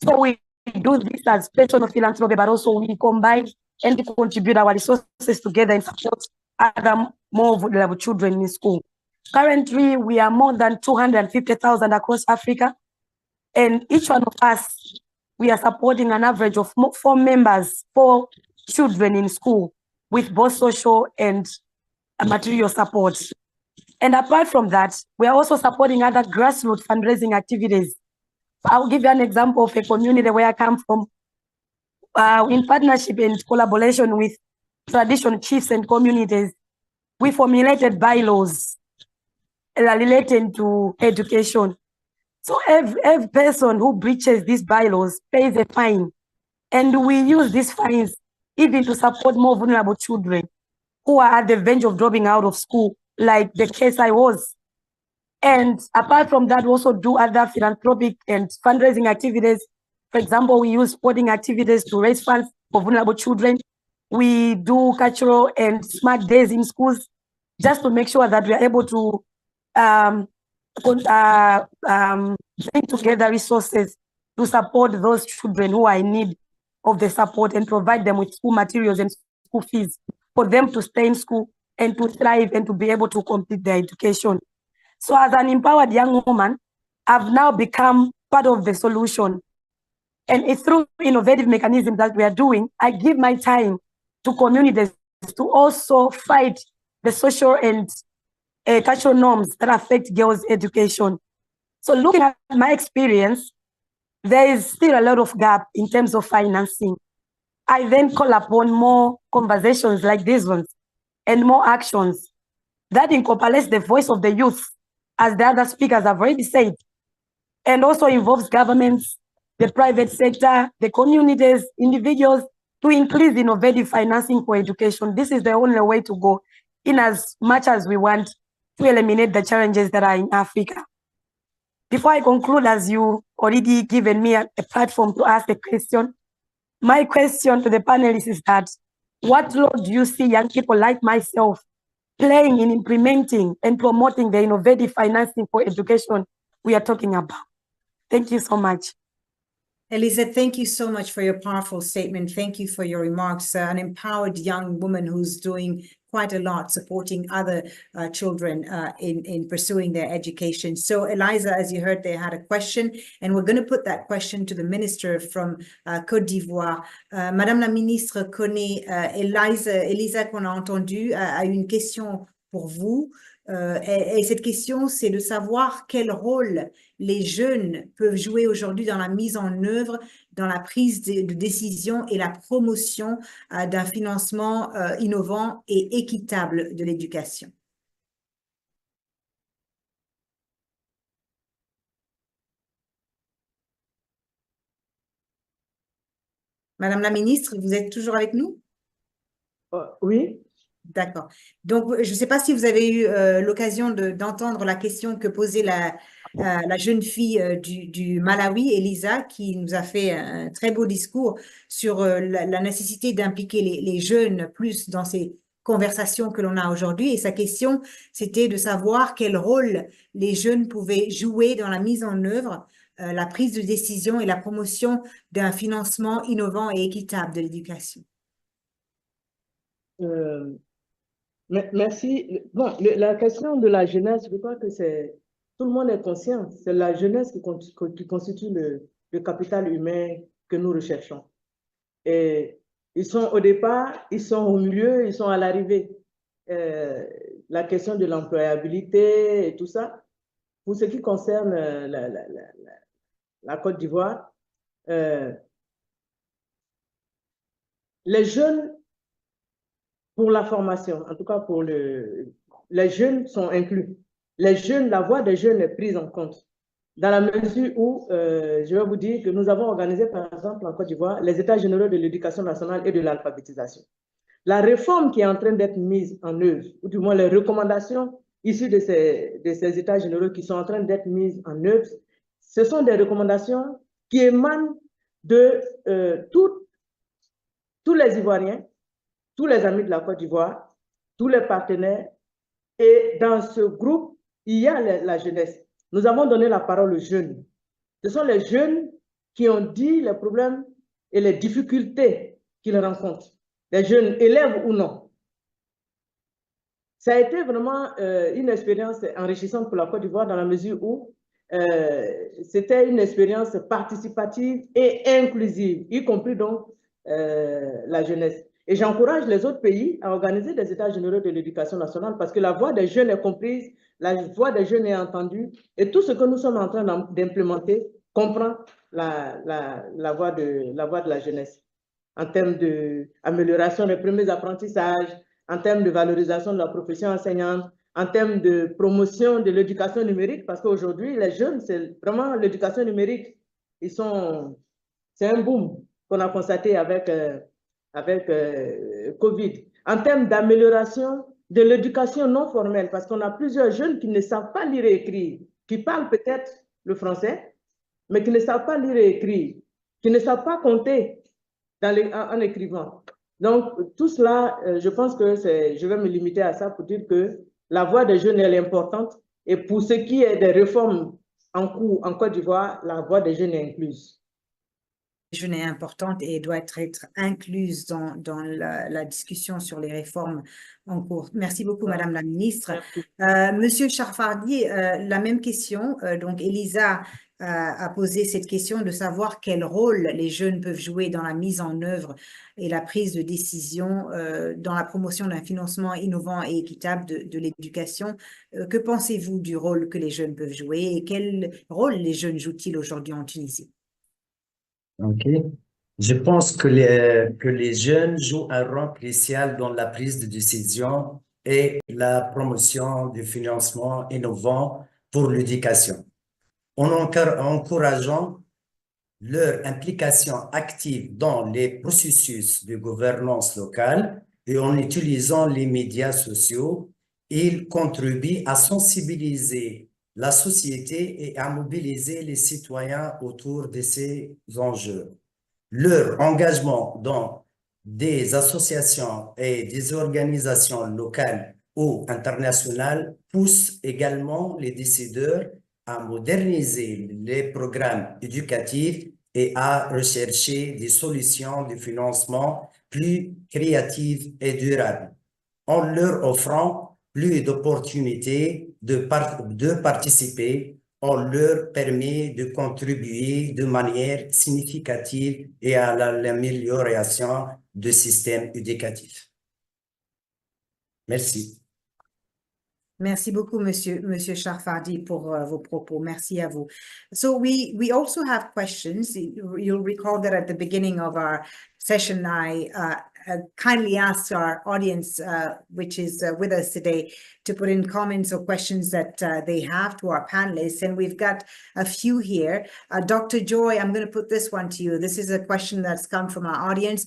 So we do this as personal philanthropy, but also we combine and contribute our resources together and support other more vulnerable children in school. Currently, we are more than 250,000 across Africa, and each one of us, we are supporting an average of 4 children in school with both social and material support. And apart from that, we are also supporting other grassroots fundraising activities. I'll give you an example of a community where I come from. In partnership and collaboration with traditional chiefs and communities, we formulated bylaws related to education. So every person who breaches these bylaws pays a fine. And we use these fines even to support more vulnerable children who are at the verge of dropping out of school, like the case I was. And apart from that, we also do other philanthropic and fundraising activities. For example, we use sporting activities to raise funds for vulnerable children. We do cultural and smart days in schools just to make sure that we are able to bring together resources to support those children who are in need of the support and provide them with school materials and school fees for them to stay in school and to thrive and to be able to complete their education. So as an empowered young woman, I've now become part of the solution. And it's through innovative mechanisms that we are doing, I give my time to communities to also fight the social and cultural norms that affect girls' education. So looking at my experience, there is still a lot of gap in terms of financing. I then call upon more conversations like these ones and more actions that incorporates the voice of the youth, as the other speakers have already said, and also involves governments, the private sector, the communities, individuals, to increase innovative financing for education. This is the only way to go in as much as we want to eliminate the challenges that are in Africa. Before I conclude, as you already given me a platform to ask a question, my question to the panelists is that, what role do you see young people like myself playing in implementing and promoting the innovative financing for education we are talking about? Thank you so much. Elisa, thank you so much for your powerful statement. Thank you for your remarks. An empowered young woman who's doing quite a lot, supporting other children in pursuing their education. So Eliza, as you heard, they had a question, and we're going to put that question to the minister from Côte d'Ivoire. Madame la ministre connaît Elisa qu'on a entendue, a une question pour vous. Et cette question, c'est de savoir quel rôle les jeunes peuvent jouer aujourd'hui dans la mise en œuvre, dans la prise de décision et la promotion d'un financement innovant et équitable de l'éducation. Madame la ministre, vous êtes toujours avec nous? Oui. D'accord. Donc, je ne sais pas si vous avez eu l'occasion d'entendre la question que posait la jeune fille du Malawi, Elisa, qui nous a fait un très beau discours sur la nécessité d'impliquer les jeunes plus dans ces conversations que l'on a aujourd'hui. Et sa question, c'était de savoir quel rôle les jeunes pouvaient jouer dans la mise en œuvre, la prise de décision et la promotion d'un financement innovant et équitable de l'éducation. Merci. Bon, la question de la jeunesse, je crois que tout le monde est conscient, c'est la jeunesse qui constitue le capital humain que nous recherchons. Et ils sont au départ, ils sont au milieu, ils sont à l'arrivée. La question de l'employabilité et tout ça, pour ce qui concerne la Côte d'Ivoire, les jeunes, pour la formation, en tout cas pour les jeunes sont inclus. Les jeunes, la voix des jeunes est prise en compte. Dans la mesure où, je vais vous dire que nous avons organisé, par exemple, en Côte d'Ivoire, les États généraux de l'éducation nationale et de l'alphabétisation. La réforme qui est en train d'être mise en œuvre, ou du moins les recommandations issues de ces États généraux qui sont en train d'être mises en œuvre, ce sont des recommandations qui émanent de tous les Ivoiriens, tous les amis de la Côte d'Ivoire, tous les partenaires. Et dans ce groupe, il y a la jeunesse. Nous avons donné la parole aux jeunes. Ce sont les jeunes qui ont dit les problèmes et les difficultés qu'ils rencontrent. Les jeunes, élèves ou non. Ça a été vraiment une expérience enrichissante pour la Côte d'Ivoire dans la mesure où c'était une expérience participative et inclusive, y compris donc la jeunesse. Et j'encourage les autres pays à organiser des États généraux de l'éducation nationale parce que la voix des jeunes est comprise, la voix des jeunes est entendue et tout ce que nous sommes en train d'implémenter comprend la voix de la jeunesse en termes d'amélioration des premiers apprentissages, en termes de valorisation de la profession enseignante, en termes de promotion de l'éducation numérique, parce qu'aujourd'hui, les jeunes, c'est vraiment l'éducation numérique. C'est un boom qu'on a constaté avec Covid. En termes d'amélioration de l'éducation non formelle, parce qu'on a plusieurs jeunes qui ne savent pas lire et écrire, qui parlent peut-être le français, mais qui ne savent pas lire et écrire, qui ne savent pas compter en écrivant. Donc, tout cela, je pense que je vais me limiter à ça pour dire que la voix des jeunes, elle est importante. Et pour ce qui est des réformes en cours en Côte d'Ivoire, la voix des jeunes est incluse. Jeunes est importante et doit être incluse dans la discussion sur les réformes en cours. Merci beaucoup, Madame la Ministre. Monsieur Charfardi, la même question. Donc, Elisa a posé cette question de savoir quel rôle les jeunes peuvent jouer dans la mise en œuvre et la prise de décision dans la promotion d'un financement innovant et équitable de l'éducation. Que pensez-vous du rôle que les jeunes peuvent jouer et quel rôle les jeunes jouent-ils aujourd'hui en Tunisie? Ok. Je pense que les jeunes jouent un rôle crucial dans la prise de décision et la promotion du financement innovant pour l'éducation. En encourageant leur implication active dans les processus de gouvernance locale et en utilisant les médias sociaux, ils contribuent à sensibiliser la société et à mobiliser les citoyens autour de ces enjeux. Leur engagement dans des associations et des organisations locales ou internationales pousse également les décideurs à moderniser les programmes éducatifs et à rechercher des solutions de financement plus créatives et durables, en leur offrant plus d'opportunités de participer. On leur permet de contribuer de manière significative et à l'amélioration du système éducatif. Merci. Merci beaucoup, Monsieur Charfardi, pour vos propos. Merci à vous. So we also have questions. You'll recall that at the beginning of our session, I kindly asked our audience, which is with us today, to put in comments or questions that they have to our panelists. And we've got a few here. Dr. Joy, I'm going to put this one to you. This is a question that's come from our audience,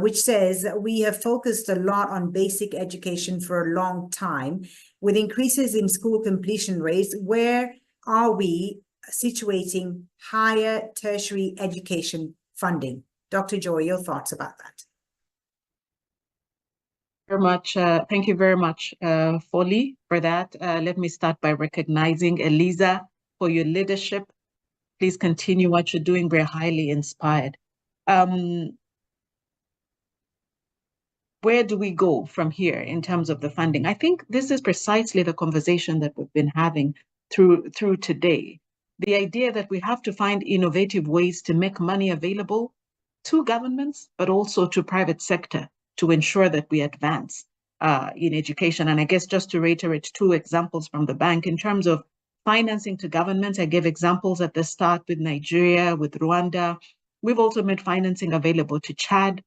which says, we have focused a lot on basic education for a long time. With increases in school completion rates, where are we situating higher tertiary education funding? Dr. Joy, your thoughts about that? Very much. Thank you very much, Folly, for that. Let me start by recognizing Elisa for your leadership. Please continue what you're doing. We're highly inspired. Where do we go from here in terms of the funding? I think this is precisely the conversation that we've been having through today. The idea that we have to find innovative ways to make money available to governments, but also to private sector to ensure that we advance in education. And I guess just to reiterate two examples from the bank in terms of financing to governments, I gave examples at the start with Nigeria, with Rwanda. We've also made financing available to Chad,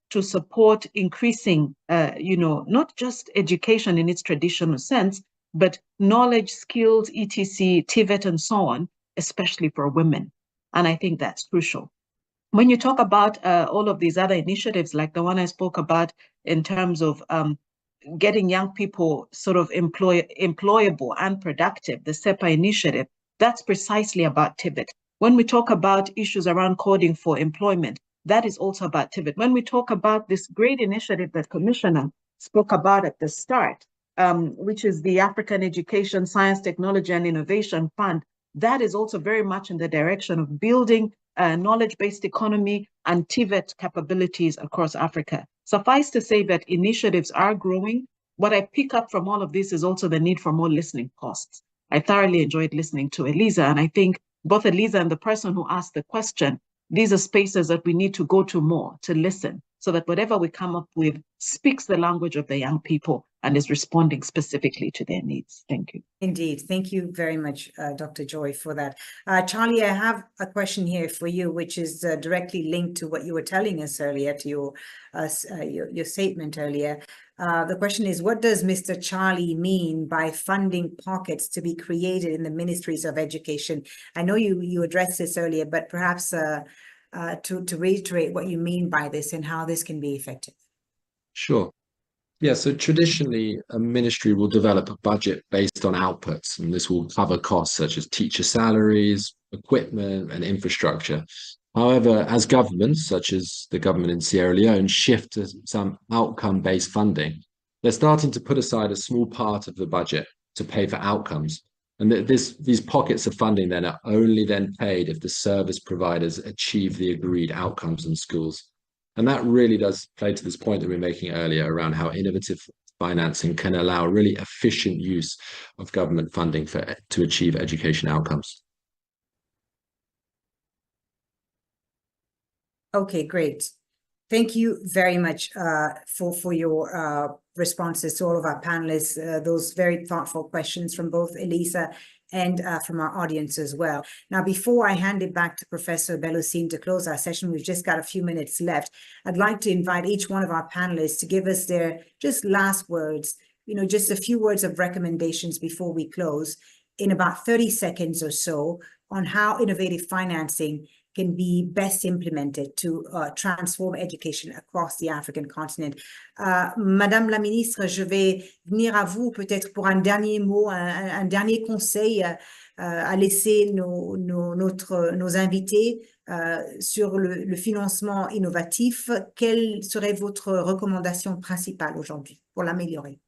to support increasing, not just education in its traditional sense, but knowledge, skills, etc., TVET, and so on, especially for women. And I think that's crucial. When you talk about all of these other initiatives, like the one I spoke about in terms of getting young people sort of employable and productive, the SEPA initiative, that's precisely about TVET. When we talk about issues around coding for employment, that is also about TVET. When we talk about this great initiative that Commissioner spoke about at the start, which is the African Education, Science, Technology, and Innovation Fund, that is also very much in the direction of building a knowledge-based economy and TVET capabilities across Africa. Suffice to say that initiatives are growing. What I pick up from all of this is also the need for more listening costs. I thoroughly enjoyed listening to Eliza, and I think both Eliza and the person who asked the question, these are spaces that we need to go to more, to listen, so that whatever we come up with speaks the language of the young people and is responding specifically to their needs. Thank you. Indeed. Thank you very much, Dr. Joy, for that. Charlie, I have a question here for you, which is directly linked to what you were telling us earlier, to your statement earlier. The question is, what does Mr. Charlie mean by funding pockets to be created in the ministries of education? I know you addressed this earlier, but perhaps to reiterate what you mean by this and how this can be effective. Sure. Yeah, so traditionally, a ministry will develop a budget based on outputs, and this will cover costs such as teacher salaries, equipment, and infrastructure. However, as governments, such as the government in Sierra Leone, shift to some outcome-based funding, they're starting to put aside a small part of the budget to pay for outcomes. And these pockets of funding then are only then paid if the service providers achieve the agreed outcomes in schools. And that really does play to this point that we were making earlier around how innovative financing can allow really efficient use of government funding to achieve education outcomes. Okay, great. Thank you very much for your responses to all of our panelists, those very thoughtful questions from both Elisa and from our audience as well. Now, before I hand it back to Professor Belusine to close our session, we've just got a few minutes left. I'd like to invite each one of our panelists to give us their just last words, just a few words of recommendations before we close in about 30 seconds or so on how innovative financing can be best implemented to transform education across the African continent. Madame la Ministre, je vais venir à vous peut-être pour un dernier mot, un dernier conseil à laisser nos invités sur le financement innovatif. Quelle serait votre recommandation principale aujourd'hui pour l'améliorer?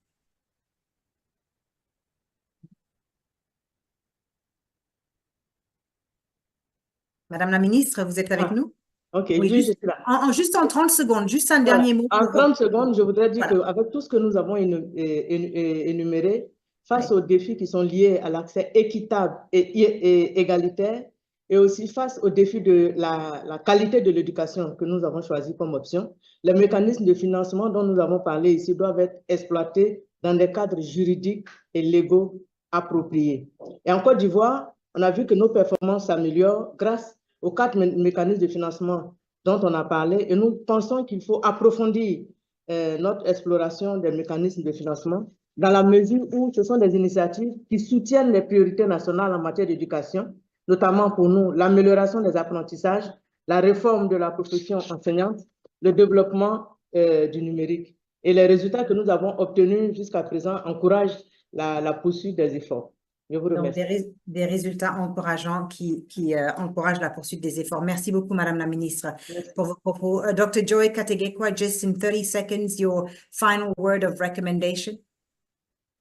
Madame la Ministre, vous êtes avec nous? Ok, oui, je suis là. Juste en 30 secondes, juste un dernier mot. En 30 secondes, je voudrais dire qu'avec tout ce que nous avons énuméré, face aux défis qui sont liés à l'accès équitable et égalitaire, et aussi face aux défis de la qualité de l'éducation que nous avons choisi comme option, les mécanismes de financement dont nous avons parlé ici doivent être exploités dans des cadres juridiques et légaux appropriés. Et en Côte d'Ivoire, on a vu que nos performances s'améliorent grâce aux 4 mécanismes de financement dont on a parlé, et nous pensons qu'il faut approfondir notre exploration des mécanismes de financement dans la mesure où ce sont des initiatives qui soutiennent les priorités nationales en matière d'éducation, notamment pour nous l'amélioration des apprentissages, la réforme de la profession enseignante, le développement du numérique. Et les résultats que nous avons obtenus jusqu'à présent encouragent la poursuite des efforts. Je vous remercie. Donc, des résultats encourageants qui encouragent la poursuite des efforts. Merci beaucoup, Madame la Ministre, pour vos propos. Dr. Joy Kategekwa, just in 30 seconds, your final word of recommendation.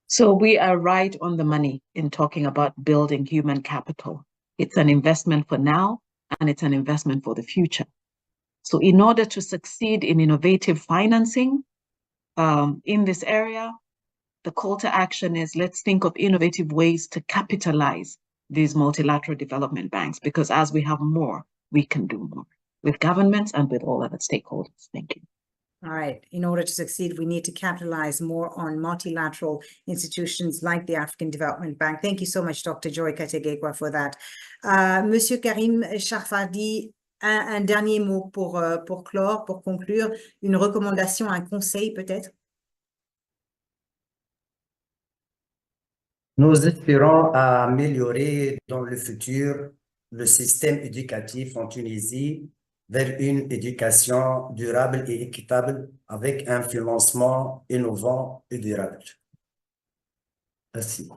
So we are right on the money in talking about building human capital. It's an investment for now, and it's an investment for the future. So in order to succeed in innovative financing in this area, the call to action is let's think of innovative ways to capitalize these multilateral development banks, because as we have more, we can do more with governments and with all other stakeholders. Thank you. All right. In order to succeed, we need to capitalize more on multilateral institutions like the African Development Bank. Thank you so much, Dr. Joy Kategekwa, for that. Monsieur Karim Charfadi, Un dernier mot pour clore, pour conclure, une recommandation, un conseil peut-être? Nous espérons améliorer dans le futur le système éducatif en Tunisie vers une éducation durable et équitable avec un financement innovant et durable. Merci.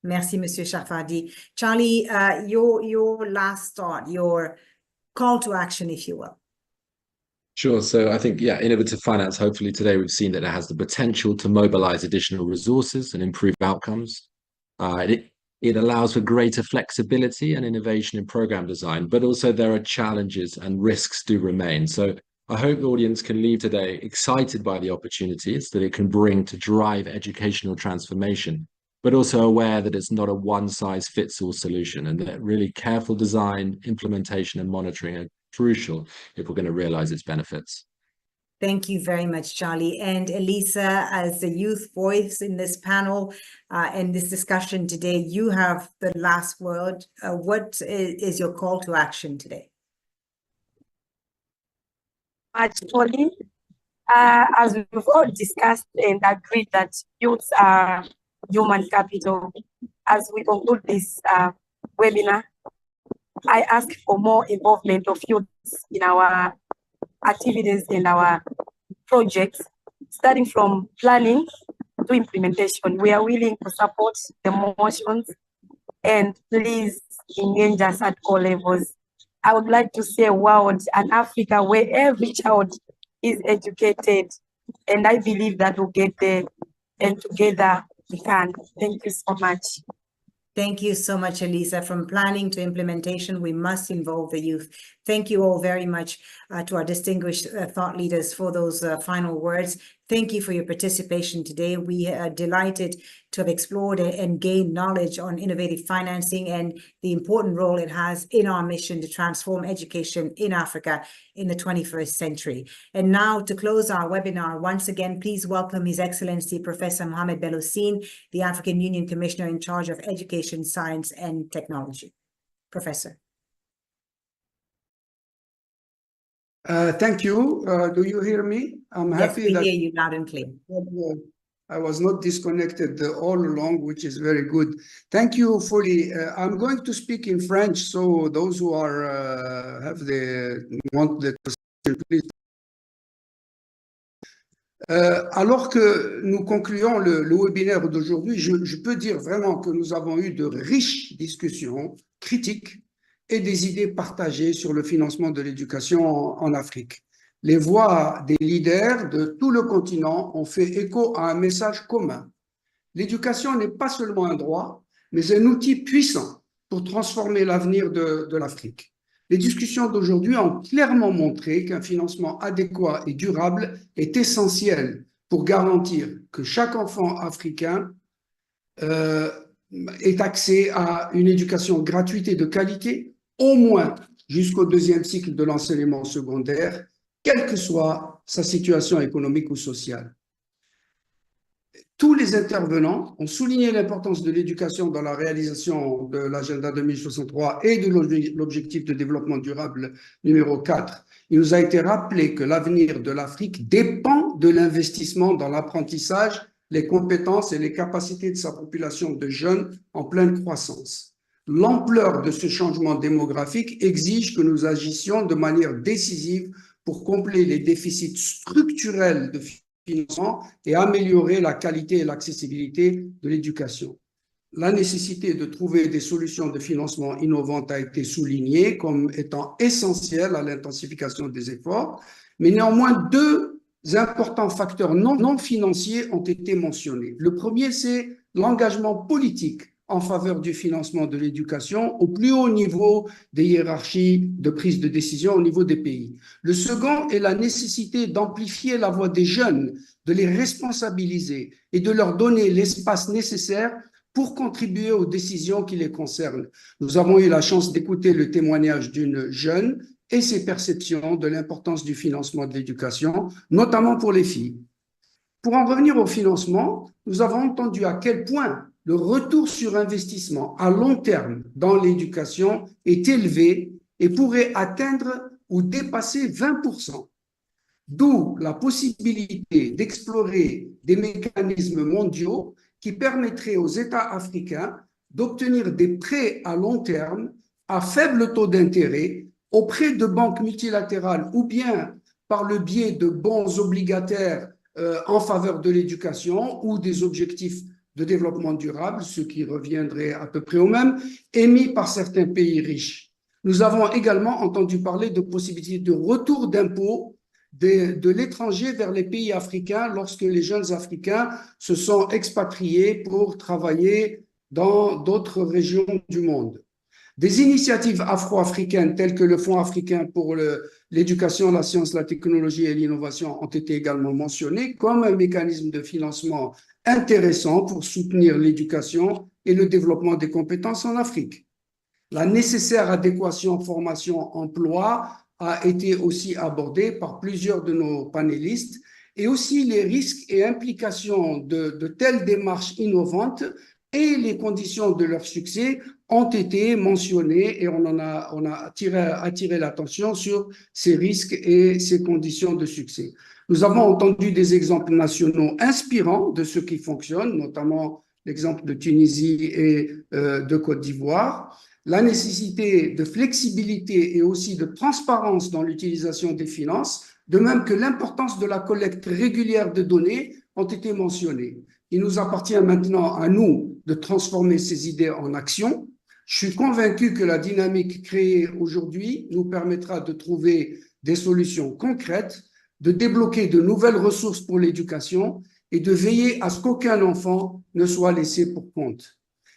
Merci, Monsieur Shafadi. Charlie, your last thought, your call to action, if you will. Sure. So I think, yeah, innovative finance, hopefully today we've seen that it has the potential to mobilize additional resources and improve outcomes. It allows for greater flexibility and innovation in program design, but also there are challenges and risks do remain. So I hope the audience can leave today excited by the opportunities that it can bring to drive educational transformation, but also aware that it's not a one-size-fits-all solution and that really careful design, implementation, and monitoring are crucial if we're going to realize its benefits. Thank you very much, Charlie. And Elisa, as the youth voice in this panel and this discussion today, you have the last word. What is your call to action today? Actually, as we've all discussed and agreed that youths are human capital, as we conclude this webinar, I ask for more involvement of youths in our activities and our projects, starting from planning to implementation. We are willing to support the motions and please engage us at all levels. I would like to see a world, an Africa where every child is educated, and I believe that we'll get there, and together we can. Thank you so much. Thank you so much, Elisa. From planning to implementation, we must involve the youth. Thank you all very much to our distinguished thought leaders for those final words. Thank you for your participation today. We are delighted to have explored and gained knowledge on innovative financing and the important role it has in our mission to transform education in Africa in the 21st century. And now to close our webinar, once again, please welcome His Excellency Professor Mohamed Belhossein, the African Union Commissioner in charge of Education, Science and Technology. Professor. Thank you. Do you hear me? I'm happy we that hear you loud and clear. I was not disconnected all along, which is very good. Thank you, Folly. I'm going to speak in French, so those who are want the question, please. Alors que nous concluons le webinaire d'aujourd'hui, je peux dire vraiment que nous avons eu de riches discussions critiques et des idées partagées sur le financement de l'éducation en Afrique. Les voix des leaders de tout le continent ont fait écho à un message commun. L'éducation n'est pas seulement un droit, mais un outil puissant pour transformer l'avenir de l'Afrique. Les discussions d'aujourd'hui ont clairement montré qu'un financement adéquat et durable est essentiel pour garantir que chaque enfant africain ait accès à une éducation gratuite et de qualité, au moins jusqu'au deuxième cycle de l'enseignement secondaire, quelle que soit sa situation économique ou sociale. Tous les intervenants ont souligné l'importance de l'éducation dans la réalisation de l'agenda 2063 et de l'objectif de développement durable numéro 4. Il nous a été rappelé que l'avenir de l'Afrique dépend de l'investissement dans l'apprentissage, les compétences et les capacités de sa population de jeunes en pleine croissance. L'ampleur de ce changement démographique exige que nous agissions de manière décisive pour combler les déficits structurels de financement et améliorer la qualité et l'accessibilité de l'éducation. La nécessité de trouver des solutions de financement innovantes a été soulignée comme étant essentielle à l'intensification des efforts, mais néanmoins deux importants facteurs non financiers ont été mentionnés. Le premier, c'est l'engagement politique en faveur du financement de l'éducation au plus haut niveau des hiérarchies de prise de décision au niveau des pays. Le second est la nécessité d'amplifier la voix des jeunes, de les responsabiliser et de leur donner l'espace nécessaire pour contribuer aux décisions qui les concernent. Nous avons eu la chance d'écouter le témoignage d'une jeune et ses perceptions de l'importance du financement de l'éducation, notamment pour les filles. Pour en revenir au financement, nous avons entendu à quel point le retour sur investissement à long terme dans l'éducation est élevé et pourrait atteindre ou dépasser 20%. D'où la possibilité d'explorer des mécanismes mondiaux qui permettraient aux États africains d'obtenir des prêts à long terme à faible taux d'intérêt auprès de banques multilatérales ou bien par le biais de bons obligataires en faveur de l'éducation ou des objectifs de développement durable, ce qui reviendrait à peu près au même, émis par certains pays riches. Nous avons également entendu parler de possibilités de retour d'impôts de l'étranger vers les pays africains lorsque les jeunes Africains se sont expatriés pour travailler dans d'autres régions du monde. Des initiatives afro-africaines telles que le Fonds africain pour l'éducation, la science, la technologie et l'innovation ont été également mentionnées comme un mécanisme de financement intéressant pour soutenir l'éducation et le développement des compétences en Afrique. La nécessaire adéquation formation-emploi a été aussi abordée par plusieurs de nos panélistes et aussi les risques et implications de telles démarches innovantes et les conditions de leur succès ont été mentionnés et on a attiré l'attention sur ces risques et ces conditions de succès. Nous avons entendu des exemples nationaux inspirants de ce qui fonctionne, notamment l'exemple de Tunisie et de Côte d'Ivoire, la nécessité de flexibilité et aussi de transparence dans l'utilisation des finances, de même que l'importance de la collecte régulière de données ont été mentionnées. Il nous appartient maintenant à nous de transformer ces idées en action. Je suis convaincu que la dynamique créée aujourd'hui nous permettra de trouver des solutions concrètes, de débloquer de nouvelles ressources pour l'éducation et de veiller à ce qu'aucun enfant ne soit laissé pour compte.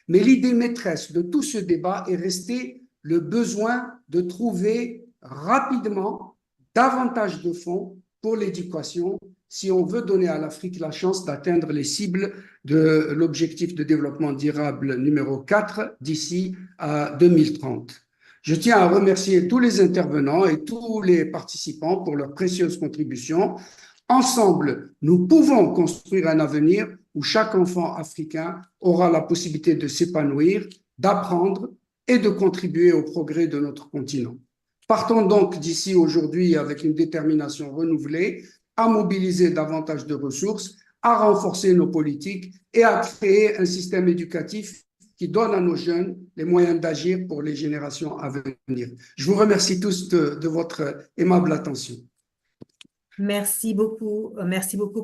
Mais l'idée maîtresse de tout ce débat est resté le besoin de trouver rapidement davantage de fonds pour l'éducation si on veut donner à l'Afrique la chance d'atteindre les cibles de l'objectif de développement durable numéro 4 d'ici à 2030. Je tiens à remercier tous les intervenants et tous les participants pour leurs précieuses contributions. Ensemble, nous pouvons construire un avenir où chaque enfant africain aura la possibilité de s'épanouir, d'apprendre et de contribuer au progrès de notre continent. Partons donc d'ici aujourd'hui avec une détermination renouvelée à mobiliser davantage de ressources, à renforcer nos politiques et à créer un système éducatif qui donne à nos jeunes les moyens d'agir pour les générations à venir. Je vous remercie tous de votre aimable attention. Merci beaucoup,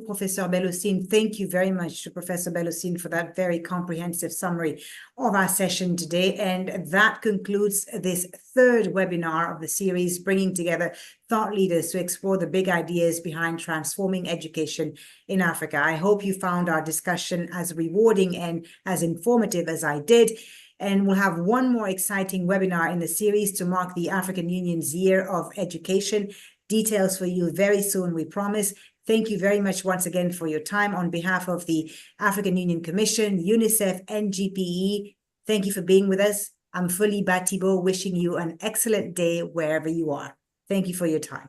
Professor Bellocine. Thank you very much to Professor Bellocine for that very comprehensive summary of our session today. And that concludes this third webinar of the series, bringing together thought leaders to explore the big ideas behind transforming education in Africa. I hope you found our discussion as rewarding and as informative as I did. And we'll have one more exciting webinar in the series to mark the African Union's Year of Education. Details for you very soon, we promise. Thank you very much once again for your time on behalf of the African Union Commission, UNICEF, and GPE. Thank you for being with us. I'm Fuli Batibo, wishing you an excellent day wherever you are. Thank you for your time.